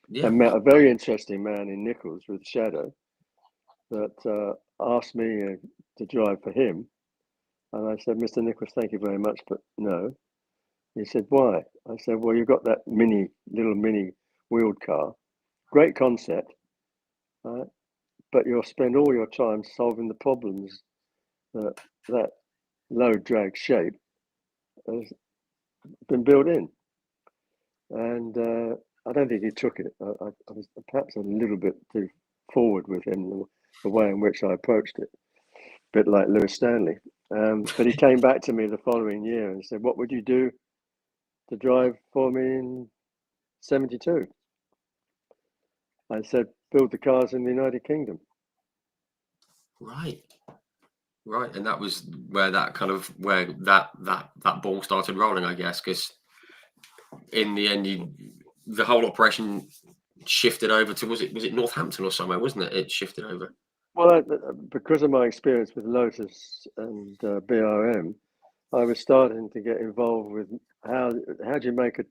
Yeah. And met a very interesting man in Nichols with Shadow that asked me to drive for him. And I said, Mr. Nichols, thank you very much, but no. He said, why? I said, well, you've got that little mini wheeled car. Great concept, but you'll spend all your time solving the problems that low drag shape has been built in. And I don't think he took it. I was perhaps a little bit too forward with him, the way in which I approached it, a bit like Lewis Stanley. But he came back to me the following year and said, what would you do to drive for me in '72? I said, build the cars in the United Kingdom. Right. And that was where that ball started rolling, I guess, because in the end, the whole operation shifted over to was it Northampton or somewhere, wasn't it? It shifted over. Well, because of my experience with Lotus and BRM, I was starting to get involved with how do you make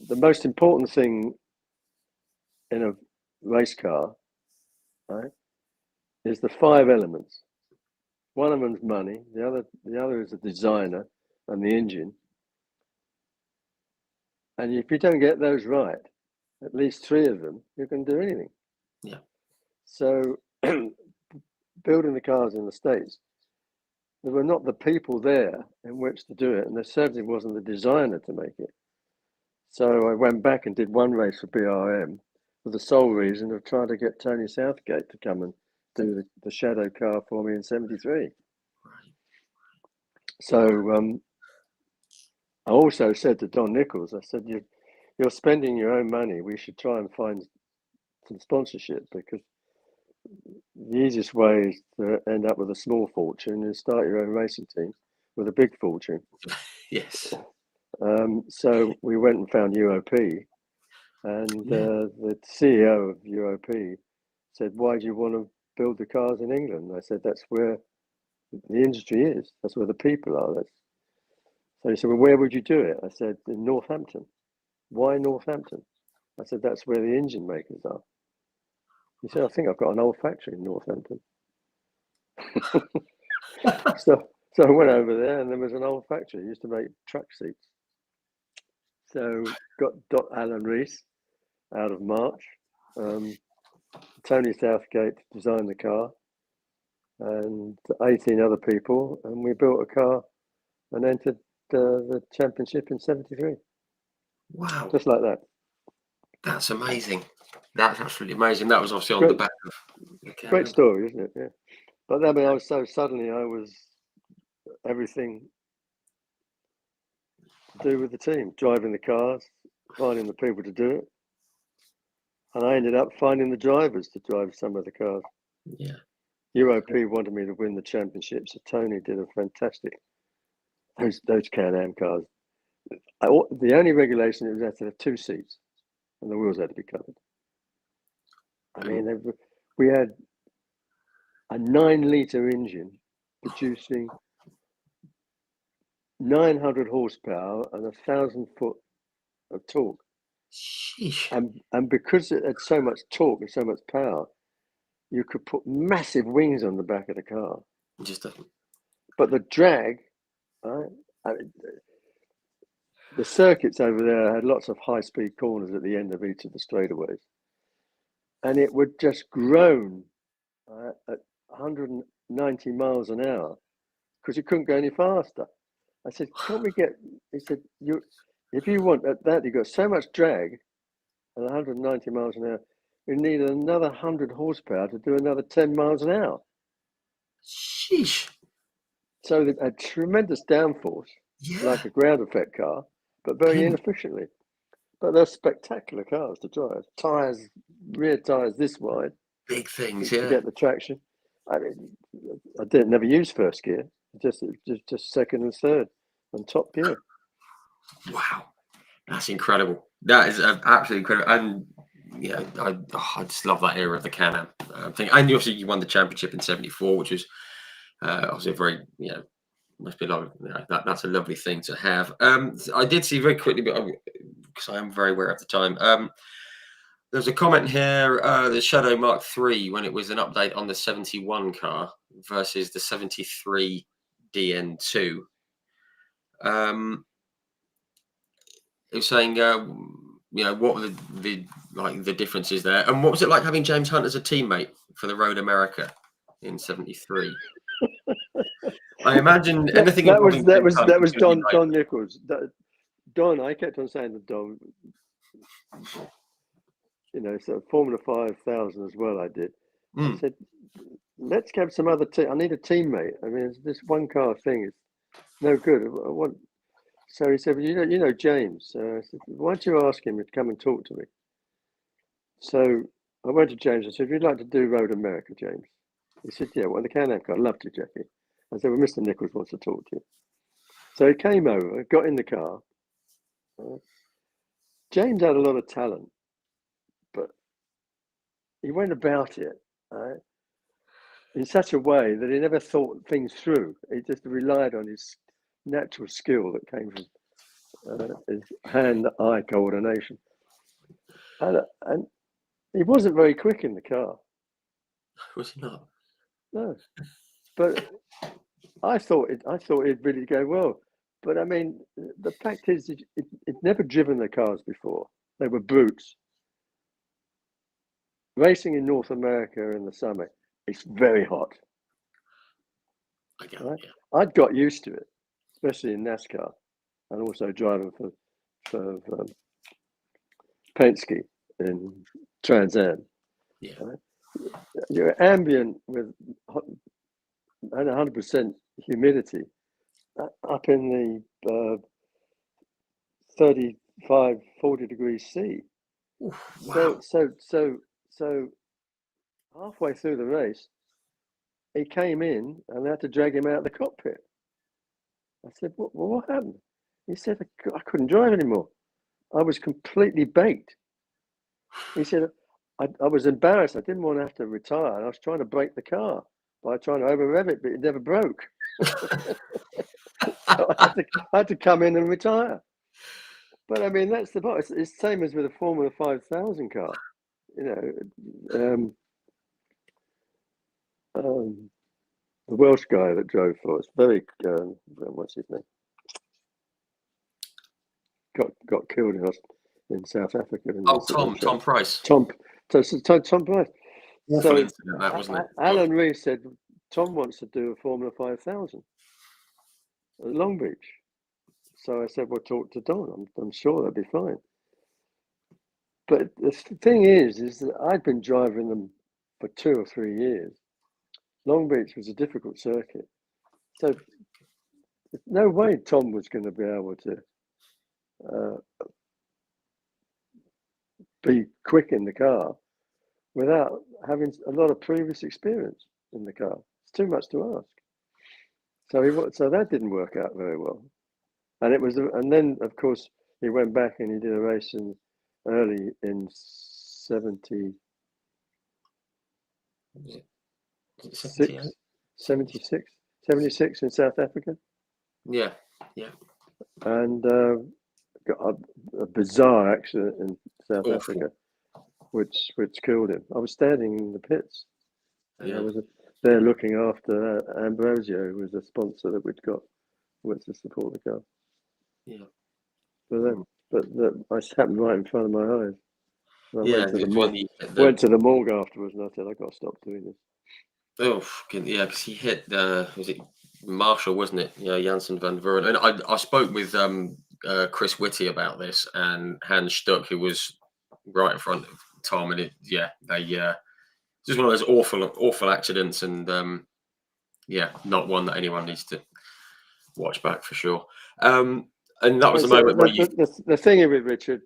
the most important thing in a race car, right, is the 5 elements. One of them's money, the other is the designer and the engine. And if you don't get those right, at least 3 of them, you can do anything. Yeah. So building the cars in the States, there were not the people there in which to do it, and there certainly wasn't the designer to make it. So I went back and did one race for BRM for the sole reason of trying to get Tony Southgate to come and do the Shadow car for me in '73. Right. So I also said to Don Nichols, I said, you're spending your own money. We should try and find some sponsorship, because the easiest way is to end up with a small fortune is start your own racing team with a big fortune. Yes. So we went and found UOP, and the CEO of UOP said, "Why do you want to build the cars in England?" And I said, "That's where the industry is. That's where the people are." So he said, "Well, where would you do it?" I said, "In Northampton." "Why Northampton?" I said, "That's where the engine makers are." He said, "I think I've got an old factory in Northampton." So I went over there, and there was an old factory. It used to make truck seats. So got Alan Rees out of March, Tony Southgate to design the car, and 18 other people, and we built a car and entered the championship in '73. Wow, Just like that. that's amazing. That's absolutely amazing. That was obviously on the back of the Great story, isn't it? Yeah. But I mean, I was suddenly I was everything to do with the team, driving the cars, finding the people to do it, and I ended up finding the drivers to drive some of the cars. Yeah. UOP wanted me to win the championship, so Tony did a fantastic. Those Can-Am cars. The only regulation it was had to have 2 seats, and the wheels had to be covered. I mean, we had a 9-litre engine producing 900 horsepower and 1,000 foot of torque. Sheesh. And because it had so much torque and so much power, you could put massive wings on the back of the car. Just doesn't. But the drag, right? I mean, the circuits over there had lots of high-speed corners at the end of each of the straightaways, and it would just groan at 190 miles an hour because you couldn't go any faster. I said, "Can't we get?" He said, if you want at that, you've got so much drag at 190 miles an hour. You need another 100 horsepower to do another 10 miles an hour." Sheesh. So a tremendous downforce, like a ground effect car, but very inefficiently. But they're spectacular cars to drive. Tires, rear tires this wide. Big things, to get the traction. I mean, I never use first gear, just second and third, and top gear. Wow, that's incredible. That is absolutely incredible. And yeah, I just love that era of the Can-Am thing. And obviously, you won the championship in '74, which was obviously a very, must be a lot of, that's a lovely thing to have. I did see very quickly, but because I am very aware of the time. There's a comment here, the Shadow Mark III, when it was an update on the 71 car versus the 73 DN2. It was saying, what were the differences there, and what was it like having James Hunt as a teammate for the Road America in '73? I imagine anything that was Don Nichols. Don, I kept on saying to Don, so Formula 5000 as well. I did. I said, let's get some other team. I need a teammate. I mean, this one car thing is no good. So he said, well, you know James. So I said, why don't you ask him to come and talk to me? So I went to James. I said, "Would you like to do Road America, James?" He said, "Yeah, well, the Can-Am car. I'd love to, Jackie." I said, "Well, Mr. Nichols wants to talk to you." So he came over, got in the car. James had a lot of talent, but he went about it in such a way that he never thought things through. He just relied on his natural skill that came from his hand-eye coordination. And he wasn't very quick in the car. Was he not? No, but I thought it'd really go well. But I mean, the fact is, it's never driven the cars before. They were brutes. Racing in North America in the summer, it's very hot. I get Right? it, yeah. I'd got used to it, especially in NASCAR, and also driving for Penske in Trans Am. Yeah. Right? You're ambient with 100% humidity up in the 35, 40 degrees C. Oof, wow. So halfway through the race, he came in and I had to drag him out of the cockpit. I said, what happened? He said, I couldn't drive anymore. I was completely baked. He said, I was embarrassed. I didn't want to have to retire. I was trying to break the car by trying to over rev it, but it never broke. So I had to come in and retire. But I mean, that's the part. It's the same as with a Formula 5000 car. You know, the Welsh guy that drove for us, very what's his name? Got killed in South Africa. Oh, Tom Price. Tom Price. Awful incident, that, wasn't it? Alan Rees said Tom wants to do a Formula 5000 at Long Beach. So I said, well, talk to Don. I'm sure that'd be fine. But the thing is that I'd been driving them for 2 or 3 years. Long Beach was a difficult circuit. So there's no way Tom was going to be able to be quick in the car without having a lot of previous experience in the car. It's too much to ask. So that didn't work out very well. And then of course he went back and he did a race early in 76 in South Africa. Yeah. And got a bizarre accident in South Africa, which killed him. I was standing in the pits. And I was there looking after Ambrosio, who was a sponsor that we'd got, went to support the car. Yeah. But I happened right in front of my eyes. I went to the morgue afterwards and I said, I've got to stop doing this. Oh, yeah, because he hit, was it Marshall, wasn't it? Yeah, Janssen van Vuren. And I spoke with Chris Whitty about this, and Hans Stuck, who was right in front of Tom, and just one of those awful accidents, and not one that anyone needs to watch back for sure. And that was the moment where the thing with Richard,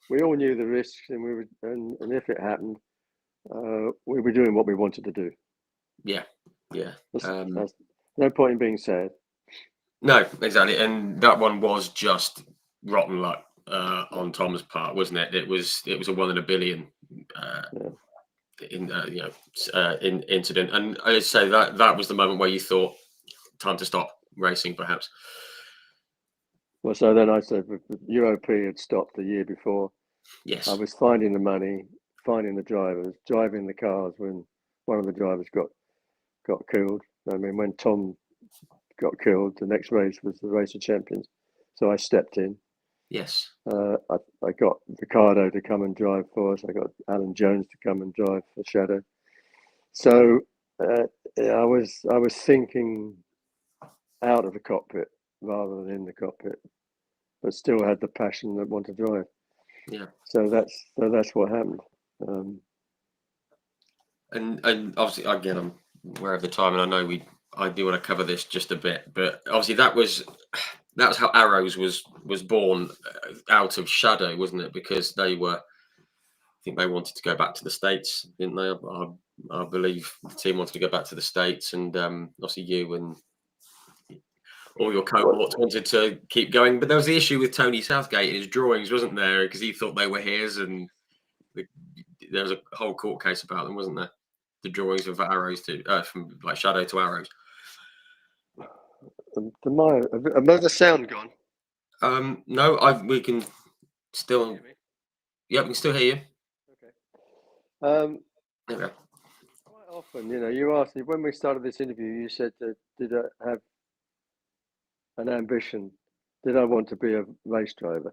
we all knew the risks, and and if it happened, we were doing what we wanted to do. Yeah. That's no point in being sad. No, exactly, and that one was just rotten luck on Tom's part, wasn't it? It was a 1 in a billion incident, and I'd say that was the moment where you thought time to stop racing, perhaps. Well, so then I said UOP had stopped the year before. Yes, I was finding the money, finding the drivers, driving the cars when one of the drivers got killed. I mean, when Tom got killed, the next race was the Race of Champions, so I stepped in. Yes, I got Ricardo to come and drive for us. I got Alan Jones to come and drive for Shadow. So I was thinking out of the cockpit rather than in the cockpit, but still had the passion that wanted to drive. Yeah. So that's what happened. And obviously, again, I'm aware of the time, and I know I do want to cover this just a bit, but obviously that was how Arrows was born out of Shadow, wasn't it? Because I think they wanted to go back to the States, didn't they? I believe the team wanted to go back to the States, and obviously you and all your cohorts wanted to keep going. But there was the issue with Tony Southgate and his drawings, wasn't there? Because he thought they were his, and there was a whole court case about them, wasn't there? The drawings of Arrows from like Shadow to Arrows. Another sound gone? No, we can still. Yeah, we can still hear you. Okay. Okay. Quite often, you asked me when we started this interview. You said, "Did I have an ambition? Did I want to be a race driver?"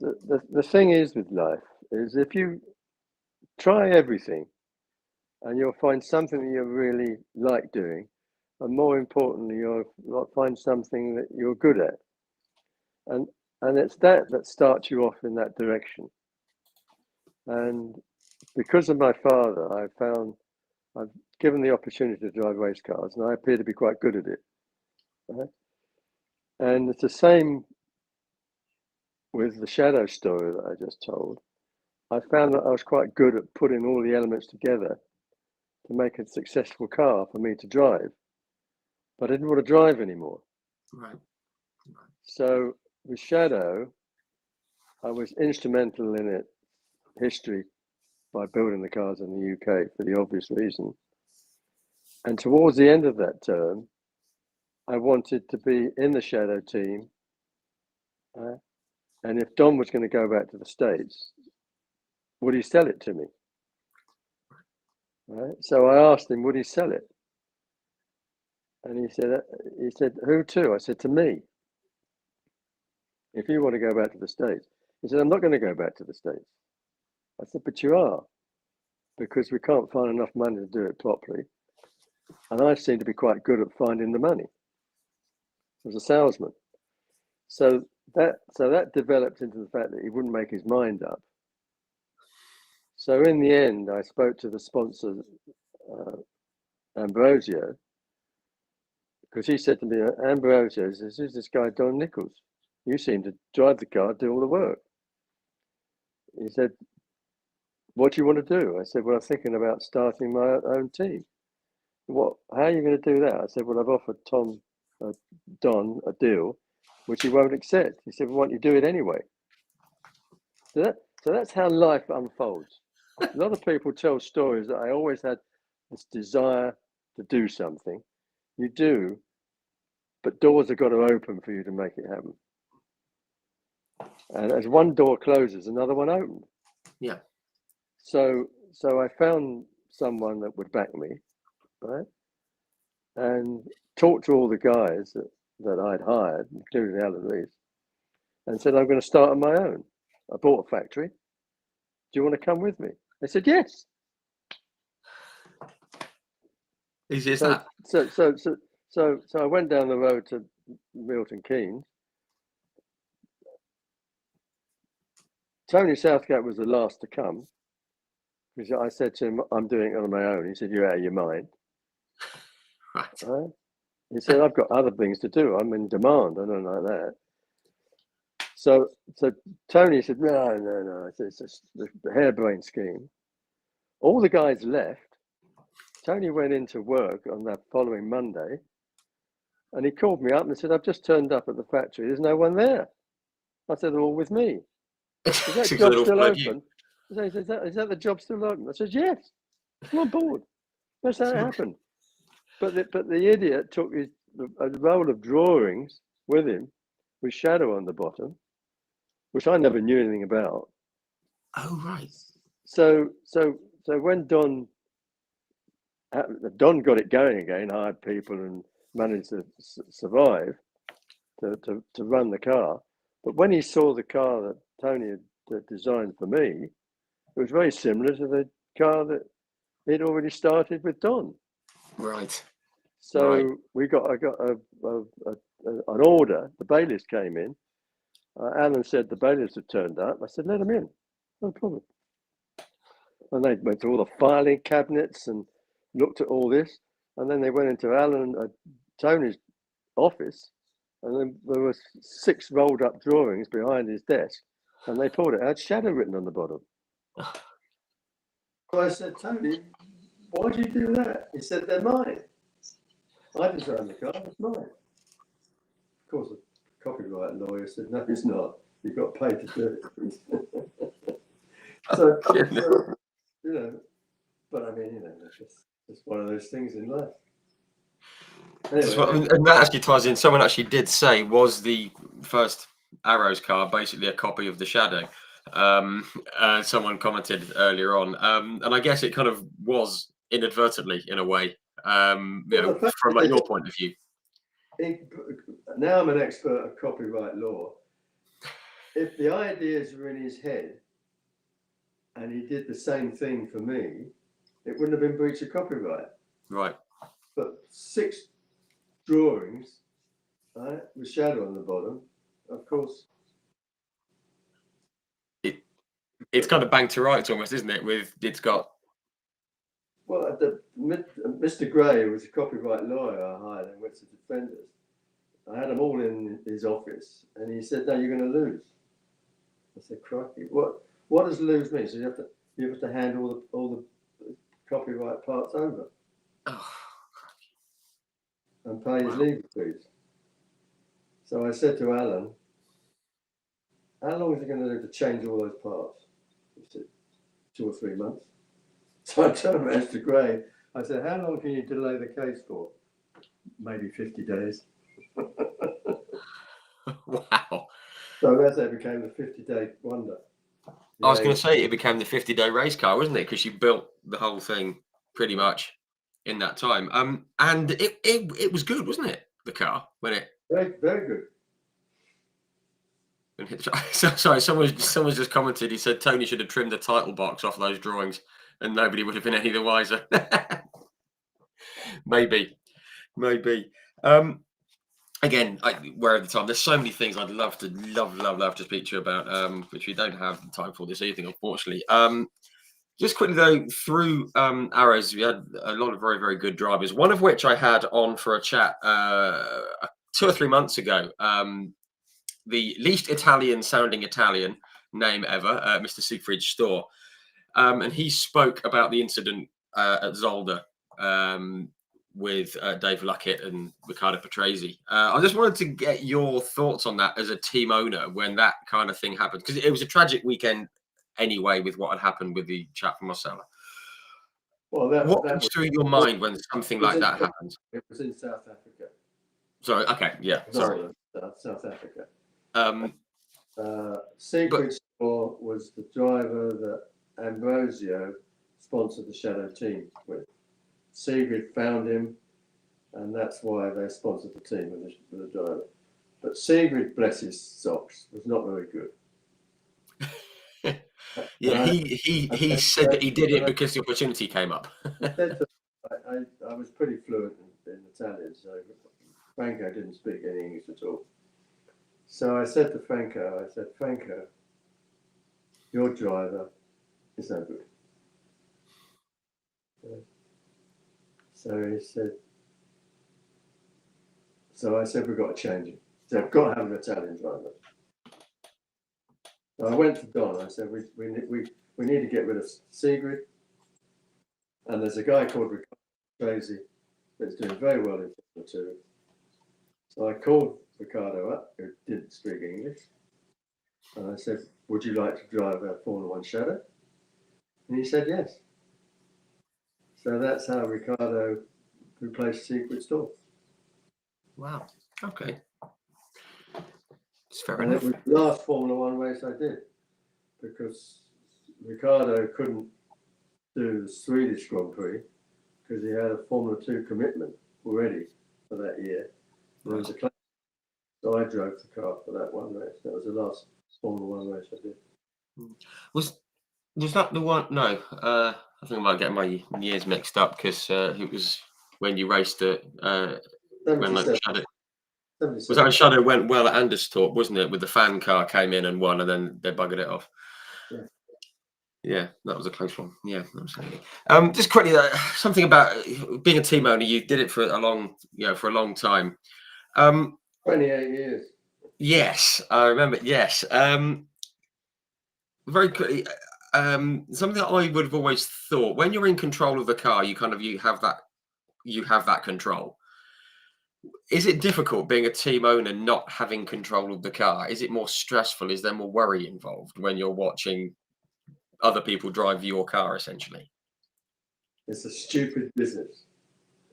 The thing is with life is if you try everything, and you'll find something that you really like doing, and more importantly, you'll find something that you're good at, and it's that starts you off in that direction. And because of my father, I've given the opportunity to drive race cars, and I appear to be quite good at it. Right? And it's the same with the Shadow story that I just told, I found that I was quite good at putting all the elements together to make a successful car for me to drive. But I didn't want to drive anymore. Right. So with Shadow, I was instrumental in its history by building the cars in the UK for the obvious reason. And towards the end of that term, I wanted to be in the Shadow team. And if Don was going to go back to the States, would he sell it to me? Right. So I asked him, would he sell it? And he said, who to? I said, to me. If you want to go back to the States. He said, I'm not going to go back to the States. I said, but you are, because we can't find enough money to do it properly. And I seem to be quite good at finding the money as a salesman. So that developed into the fact that he wouldn't make his mind up. So in the end, I spoke to the sponsor, Ambrosio, because he said to me, Ambrosio, this is this guy, Don Nichols. You seem to drive the car, do all the work. He said, what do you want to do? I said, well, I'm thinking about starting my own team. How are you going to do that? I said, well, I've offered Don a deal, which he won't accept. He said, well, why don't you do it anyway? So that's how life unfolds. A lot of people tell stories that I always had this desire to do something. You do, but doors have got to open for you to make it happen. And as one door closes, another one opens. Yeah. So I found someone that would back me, right? And talked to all the guys that I'd hired, including Alan Rees, and said, I'm going to start on my own. I bought a factory. Do you want to come with me? They said, yes. Easy as that. So I went down the road to Milton Keynes. Tony Southgate was the last to come, because I said to him, I'm doing it on my own. He said, you're out of your mind. Right? He said, I've got other things to do. I'm in demand. I don't like that. So Tony said, no. It's just the harebrained scheme. All the guys left. Tony went into work on that following Monday, and he called me up and said, I've just turned up at the factory. There's no one there. I said, they're all with me. Is that job still open? He said, is that the job still open? I said, yes. I'm on board. That's how it happened. But the idiot took a roll of drawings with him with Shadow on the bottom, which I never knew anything about. Oh, right. So when Don got it going again, hired people and managed to survive to run the car. But when he saw the car that Tony had designed for me, it was very similar to the car that he'd already started with Don. Right. So right. I got an order. The bailiffs came in. Alan said the bailiffs had turned up. I said, let them in. No problem. And they went to all the filing cabinets and looked at all this. And then they went into Tony's office. And then there was 6 rolled up drawings behind his desk. And they pulled it out, Shadow written on the bottom. So I said, Tony, why did you do that? He said, they're mine. I designed the car, it's mine. Of course, the copyright lawyer said, no, it's not. You've got paid to do it. so, you know, but I mean, you know, it's one of those things in life. Anyway, and that actually ties in. Someone actually did say, was the first Arrows car basically a copy of the Shadow? Someone commented earlier on, and I guess it kind of was inadvertently in a way, you know, from like your point of view. Now I'm an expert of copyright law. If the ideas were in his head and he did the same thing for me, it wouldn't have been breach of copyright. Right. But 6 drawings, right, with Shadow on the bottom, of course. It's kind of bang to rights almost, isn't it? It's got. Well, Mr. Gray, who was a copyright lawyer I hired and went to defend us, I had them all in his office, and he said, no, you're going to lose. I said, crikey, what does lose mean? So you have to hand all the copyright parts over Oh, and pay his wow. legal fees. So I said to Alan, how long is it going to do to change all those parts? He said, 2 or 3 months. So I turned around to Gray. I said, how long can you delay the case for? Maybe 50 days. Wow. So that's how it became the 50-day wonder. I was going to say it became the 50-day race car, wasn't it? Because you built the whole thing pretty much in that time. And it was good, wasn't it? The car when it Very, very good. hit the sorry, someone's just commented. He said Tony should have trimmed the title box off those drawings, and nobody would have been any the wiser. maybe. Again, we're at the time. There's so many things I'd love to speak to you about, which we don't have time for this evening, unfortunately. Just quickly though, through Arrows, we had a lot of very, very good drivers. One of which I had on for a chat 2 or 3 months ago. The least Italian-sounding Italian name ever, Mr. Siegfried Storr, and he spoke about the incident at Zolder. With Dave Luckett and Riccardo Patrese. I just wanted to get your thoughts on that as a team owner when that kind of thing happened, because it was a tragic weekend anyway with what had happened with the chap from Marcella. Well, What that goes was, through your mind when something like that happens? it was in South Africa. Sorry, okay, yeah, sorry. South Africa. Um, Siegfried Storr was the driver that Ambrosio sponsored the Shadow team with. Sigrid found him, and that's why they sponsored the team with the driver. But Sigrid, bless his socks, was not very good. yeah, he said that he did it because the opportunity came up. I was pretty fluent in Italian, so Franco didn't speak any English at all. So I said to Franco, Franco, your driver is no good. So he said, I said, we've got to change it. So I've got to have an Italian driver. So I went to Don. I said, we need to get rid of Sigrid. And there's a guy called Riccardo Patrese that's doing very well in Formula 2. So I called Riccardo up, who didn't speak English. And I said, would you like to drive our Formula 1 Shadow? And he said yes. So that's how Riccardo replaced Siegfried Storr. Wow. Okay. It's fair And enough. it was the last Formula 1 race I did, because Riccardo couldn't do the Swedish Grand Prix because he had a Formula 2 commitment already for that year. There was a class. So I drove the car for that one race. That was the last Formula 1 race I did. Was that the one? No, I think I might get my years mixed up because it was when you raced it. When like Shadow, was that when Shadow went well at Anderstorp, wasn't it? With the fan car came in and won, and then they buggered it off. Yeah. Yeah, that was a close one. Yeah, absolutely. Just quickly, something about being a team owner. You did it for a long time. 28 years. Yes, I remember. Yes. Very quickly, something that I would have always thought, when you're in control of the car, you have that control. Is it difficult being a team owner not having control of the car? Is it more stressful? Is there more worry involved when you're watching other people drive your car, essentially? It's a stupid business.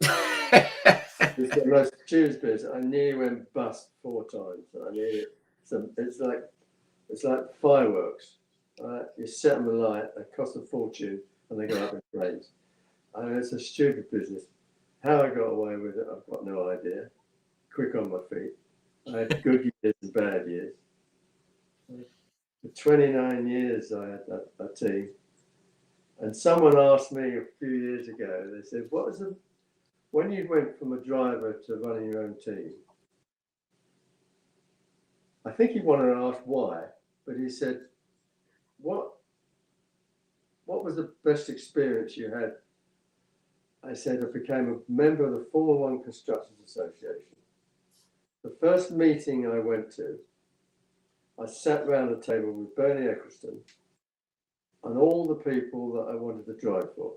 It's the most stupid business. I nearly went bust 4 times. It's like fireworks. You set them alight, they cost a fortune, and they go up in flames. I mean, it's a stupid business. How I got away with it, I've got no idea. Quick on my feet. I had good years and bad years. For 29 years, I had a team. And someone asked me a few years ago, they said, when you went from a driver to running your own team, I think he wanted to ask why, but he said, what was the best experience you had? I said, I became a member of the Formula 1 Constructors Association. The first meeting I went to, I sat round a table with Bernie Ecclestone and all the people that I wanted to drive for.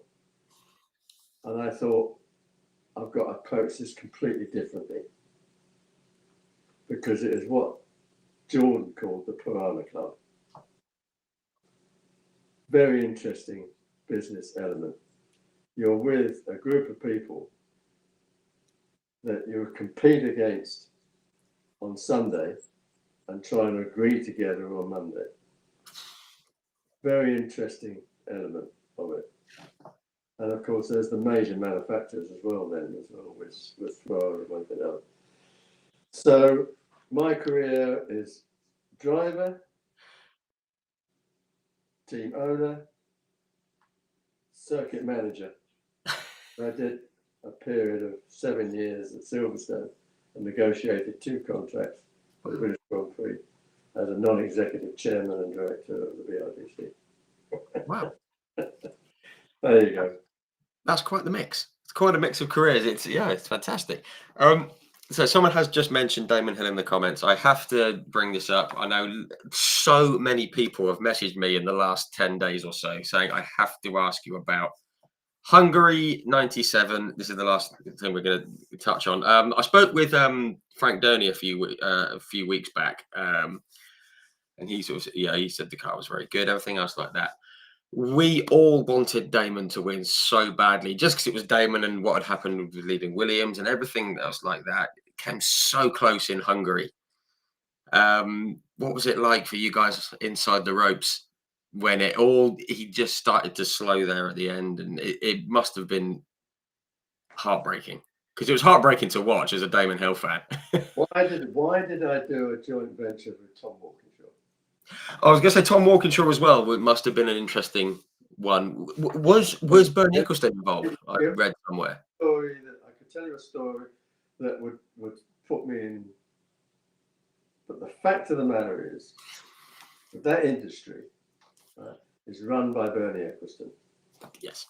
And I thought, I've got to approach this completely differently, because it is what Jordan called the Piranha Club. Very interesting business element. You're with a group of people that you compete against on Sunday and try and agree together on Monday. Very interesting element of it. And of course, there's the major manufacturers as well with Ferrari and one thing else. So my career is driver, team owner, circuit manager. I did a period of 7 years at Silverstone and negotiated 2 contracts for the British Grand Prix as a non-executive chairman and director of the BRDC. Wow. There you go. That's quite the mix. It's quite a mix of careers. It's fantastic. So someone has just mentioned Damon Hill in the comments. I have to bring this up. I know so many people have messaged me in the last 10 days or so saying I have to ask you about Hungary 97. This is the last thing we're going to touch on. I spoke with Frank Durney a few weeks back, and he he said the car was very good, everything else like that. We all wanted Damon to win so badly, just because it was Damon and what had happened with leaving Williams and everything else like that. It came so close in Hungary. What was it like for you guys inside the ropes when he just started to slow there at the end? And it must have been heartbreaking, because it was heartbreaking to watch as a Damon Hill fan. Why did I do a joint venture with Tom Walkinshaw? I was going to say Tom Walkinshaw as well. It must have been an interesting one. Was Bernie Ecclestone involved? I read somewhere. I could tell you a story that would put me in. But the fact of the matter is that industry is run by Bernie Ecclestone. Yes.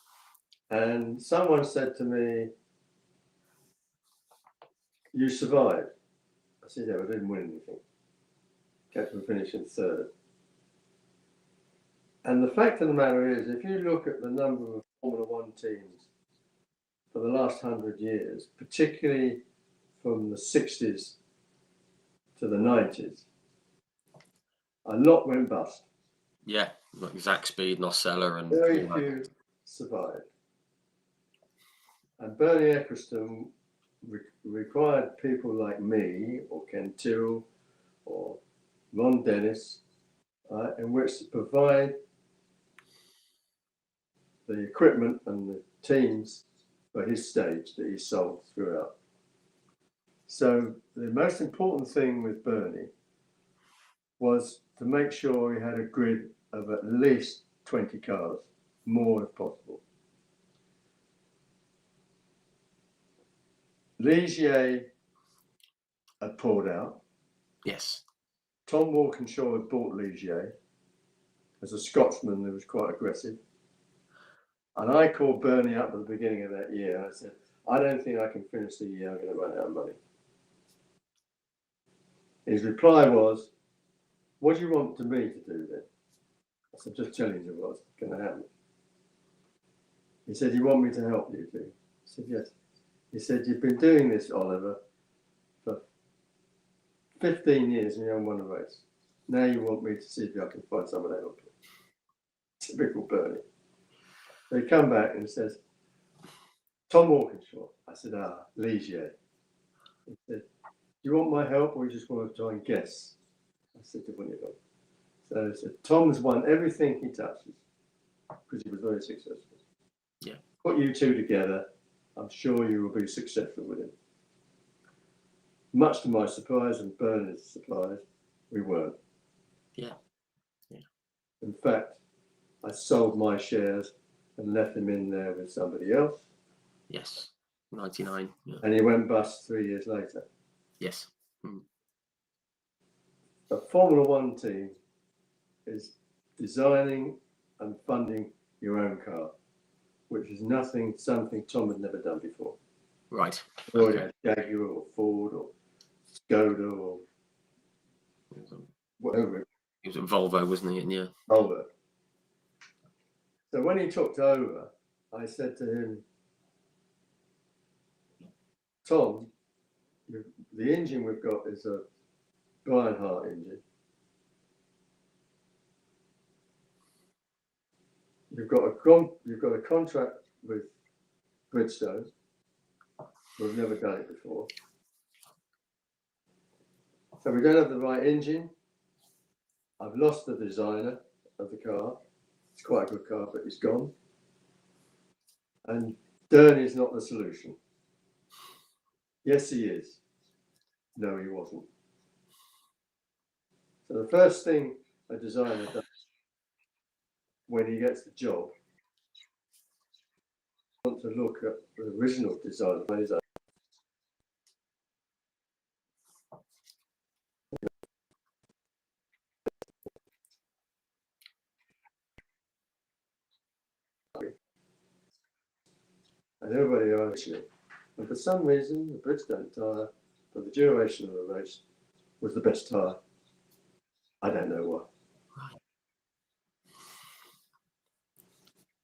And someone said to me, "You survived." I said, "Yeah, I didn't win anything. Kept from finishing 3rd." And the fact of the matter is, if you look at the number of Formula One teams for the last 100 years, particularly from the 60s to the 90s, a lot went bust. Yeah, like Zach Speed, Nocella, and very few survived. And Bernie Ecclestone required people like me, or Ken Tyrrell, or Ron Dennis, in which to provide the equipment and the teams for his stage that he sold throughout. So the most important thing with Bernie was to make sure he had a grid of at least 20 cars, more if possible. Ligier had pulled out. Yes. Tom Walkinshaw had bought Ligier as a Scotsman who was quite aggressive. And I called Bernie up at the beginning of that year. I said, "I don't think I can finish the year. I'm going to run out of money." His reply was, "What do you want me to do then?" I said, "Just telling you what's going to happen." He said, "You want me to help you, do?" I said, "Yes." He said, "You've been doing this, Oliver, for 15 years and you haven't won a race. Now you want me to see if I can find someone to help you." Typical Bernie. They come back and says, "Tom Walkinshaw." I said, Ligier. He said, "Do you want my help or you just want to try and guess?" I said, "Do you want?" So he said, "Tom's won everything he touches because he was very successful. Yeah. Put you two together, I'm sure you will be successful with him." Much to my surprise and Bernie's surprise, we weren't. Yeah. In fact, I sold my shares and left him in there with somebody else. Yes. 99. Yeah. And he went bust 3 years later. Yes. A Formula One team is designing and funding your own car, which is something Tom had never done before. Right. Or Jaguar or Ford or Skoda or whatever. He was at Volvo, wasn't he? And yeah. Volvo. So when he took over, I said to him, Tom, the engine we've got is a Brian Hart engine. You've got a contract with Bridgestone. We've never done it before. So we don't have the right engine. I've lost the designer of the car. It's quite a good car, but he's gone. And Dern is not the solution. Yes, he is. No, he wasn't. So the first thing a designer does when he gets the job, I want to look at the original design. And everybody owns it. And for some reason, the Bridgestone tyre, for the duration of the race, was the best tyre. I don't know why.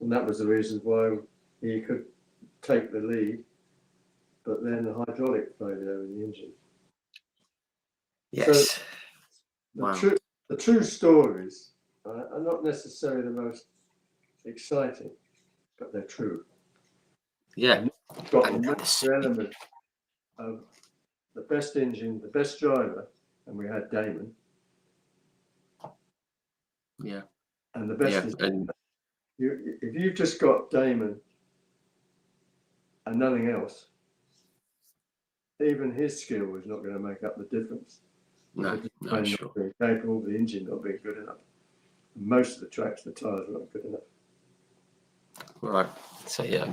And that was the reason why he could take the lead, but then the hydraulic failure in the engine. Yes. So Wow. the true stories are not necessarily the most exciting, but they're true. Yeah. You've got the element of the best engine, the best driver, and we had Damon. Yeah. And the best is if you've just got Damon and nothing else, even his skill was not going to make up the difference. No, not sure. being capable, the engine not being good enough. Most of the tracks, the tyres were not good enough. Right. So yeah,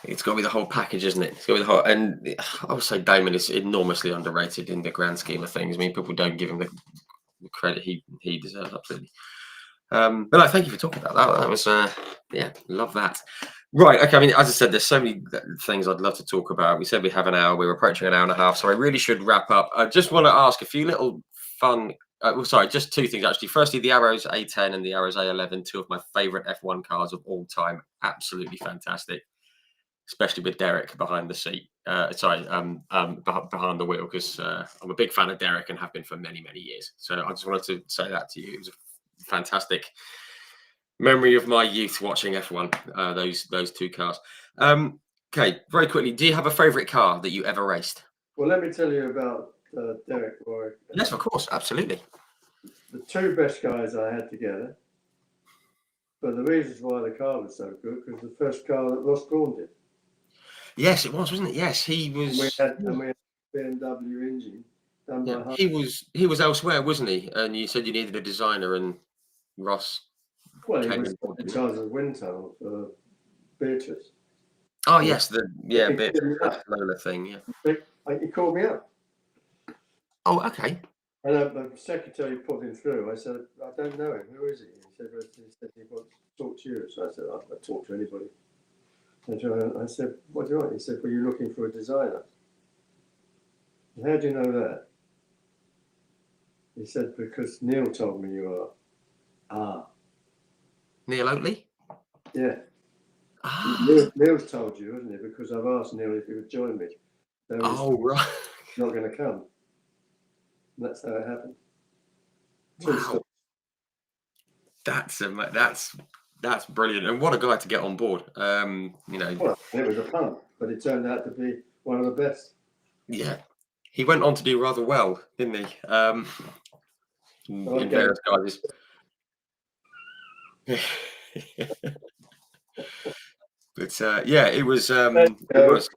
it's got to be the whole package, isn't it? It's got to be the whole. And I would say Damon is enormously underrated in the grand scheme of things. I mean, people don't give him the credit he deserves, absolutely. But no, thank you for talking about that. That was yeah, love that. Right, okay. I mean, as I said, there's so many things I'd love to talk about. We said we have an hour. We're approaching an hour and a half, so I really should wrap up. I just want to ask a few little fun. Sorry, just two things actually. Firstly, the Arrows A10 and the Arrows A11, two of my favourite F1 cars of all time. Absolutely fantastic, especially with Derek behind the seat. Behind the wheel, because I'm a big fan of Derek and have been for many, many years. So I just wanted to say that to you. It was a fantastic memory of my youth watching F1. Those two cars. Okay, very quickly. Do you have a favourite car that you ever raced? Well, let me tell you about Derek Warwick. Yes, of course, absolutely. The two best guys I had together. But the reasons why the car was so good was the first car that Ross Brawn did. Yes, it was, wasn't it? Yes, he was. We had BMW engine done by he was elsewhere, wasn't he? And you said you needed a designer, and Ross. Well, he was in charge of wind tunnel for Beatrice. Oh yes, Beatrice Lola thing. Yeah. He called me up. Oh, okay. And the secretary put him through. I said, I don't know him. Who is he? He said he wants to talk to you. So I said, I'll talk to anybody. And I said, what do you want? He said, well, you're looking for a designer. How do you know that? He said, because Neil told me you are. Ah. Neil Oatley? Yeah. Ah. Neil's told you, hasn't he? Because I've asked Neil if he would join me. Oh, right. Not going to come. And that's how it happened. Wow. That's brilliant, and what a guy to get on board. You know, well, it was a punt, but it turned out to be one of the best. Yeah, he went on to do rather well, didn't he? In various guises. But yeah, it was. It was.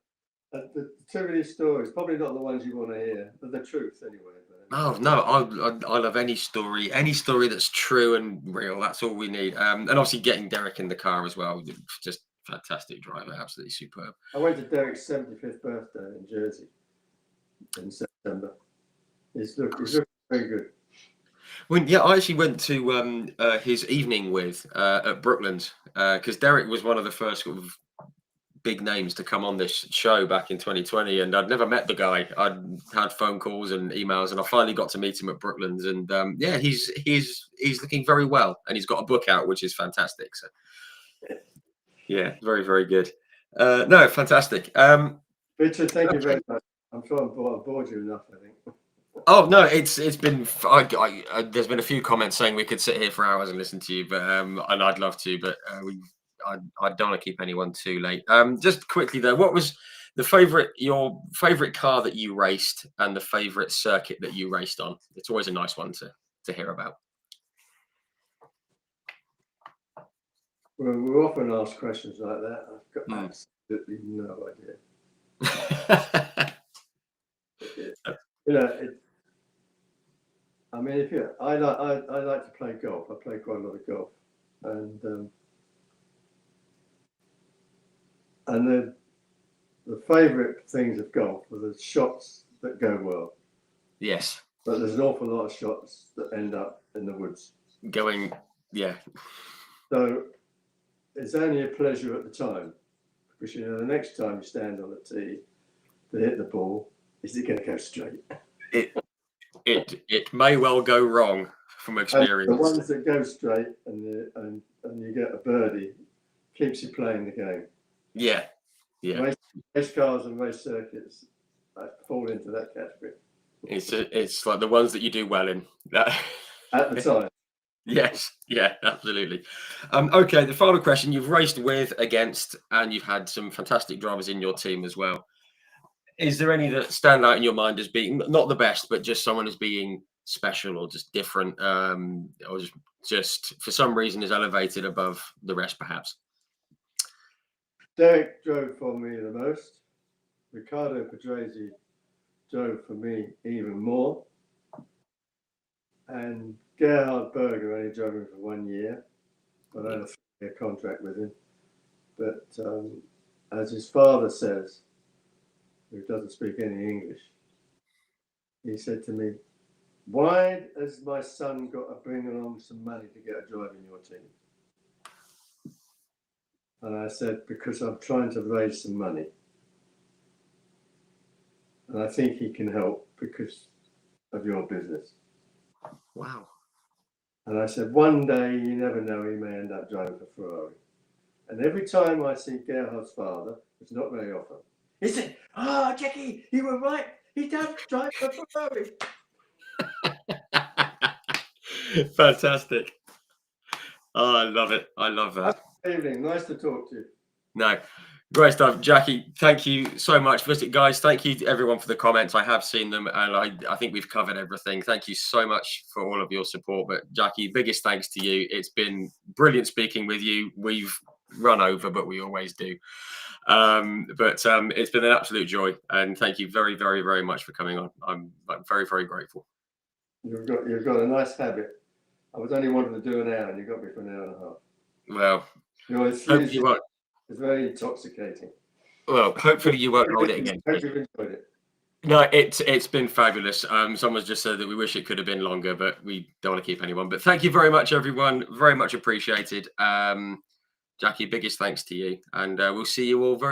The too many stories, probably not the ones you want to hear, but the truth anyway. Oh no, I love any story that's true and real. That's all we need. And obviously getting Derek in the car as well, just fantastic driver, absolutely superb. I went to Derek's 75th birthday in Jersey in September. He's looking very good. Well, yeah, I actually went to his evening with at Brooklands because Derek was one of the first sort of big names to come on this show back in 2020, and I'd never met the guy. I'd had phone calls and emails, and I finally got to meet him at Brooklands. And yeah, he's looking very well, and he's got a book out, which is fantastic. So yeah, very, very good. No, fantastic. Richard, thank you very much. I'm sure I've bored you enough, I think. Oh no, it's been. There's been a few comments saying we could sit here for hours and listen to you, but and I'd love to, but I don't want to keep anyone too late. Just quickly though, what was your favorite car that you raced, and the favorite circuit that you raced on? It's always a nice one to hear about. Well, we're often asked questions like that. I've got absolutely no idea. You know, I mean, I like to play golf. I play quite a lot of golf, and the favourite things of golf are the shots that go well. Yes. But there's an awful lot of shots that end up in the woods. Yeah. So it's only a pleasure at the time, because you know the next time you stand on the tee to hit the ball, is it going to go straight? It may well go wrong from experience. And the ones that go straight and you get a birdie keeps you playing the game. Yeah. Race cars and race circuits fall into that category. It's like the ones that you do well in. At the time. Yes, yeah, absolutely. Okay, the final question: you've raced with, against, and you've had some fantastic drivers in your team as well. Is there any that stand out in your mind as being not the best, but just someone as being special or just different, or just for some reason is elevated above the rest, perhaps? Derek drove for me the most. Ricardo Patrese drove for me even more. And Gerhard Berger only drove him for 1 year, but I had a 3-year contract with him. But as his father says, who doesn't speak any English, he said to me, "Why has my son got to bring along some money to get a drive in your team?" And I said, "Because I'm trying to raise some money. And I think he can help because of your business." Wow. And I said, "One day, you never know, he may end up driving for Ferrari." And every time I see Gerhard's father, it's not very often, he said, "Ah, Jackie, you were right. He does drive for Ferrari." Fantastic. Oh, I love it. I love that. Good evening. Nice to talk to you. No, great stuff. Jackie, thank you so much. Visit, guys, thank you to everyone for the comments. I have seen them, and I think we've covered everything. Thank you so much for all of your support. But Jackie, biggest thanks to you. It's been brilliant speaking with you. We've run over, but we always do. It's been an absolute joy, and thank you very, very, very much for coming on. I'm very, very grateful. You've got a nice habit. I was only wanting to do an hour, and you got me for an hour and a half. Well, you know, it's very intoxicating. Well, hopefully you won't hold it again. Hope you've enjoyed it. No, it's been fabulous. Someone's just said that we wish it could have been longer, but we don't want to keep anyone. But thank you very much, everyone. Very much appreciated. Jackie, biggest thanks to you, and we'll see you all very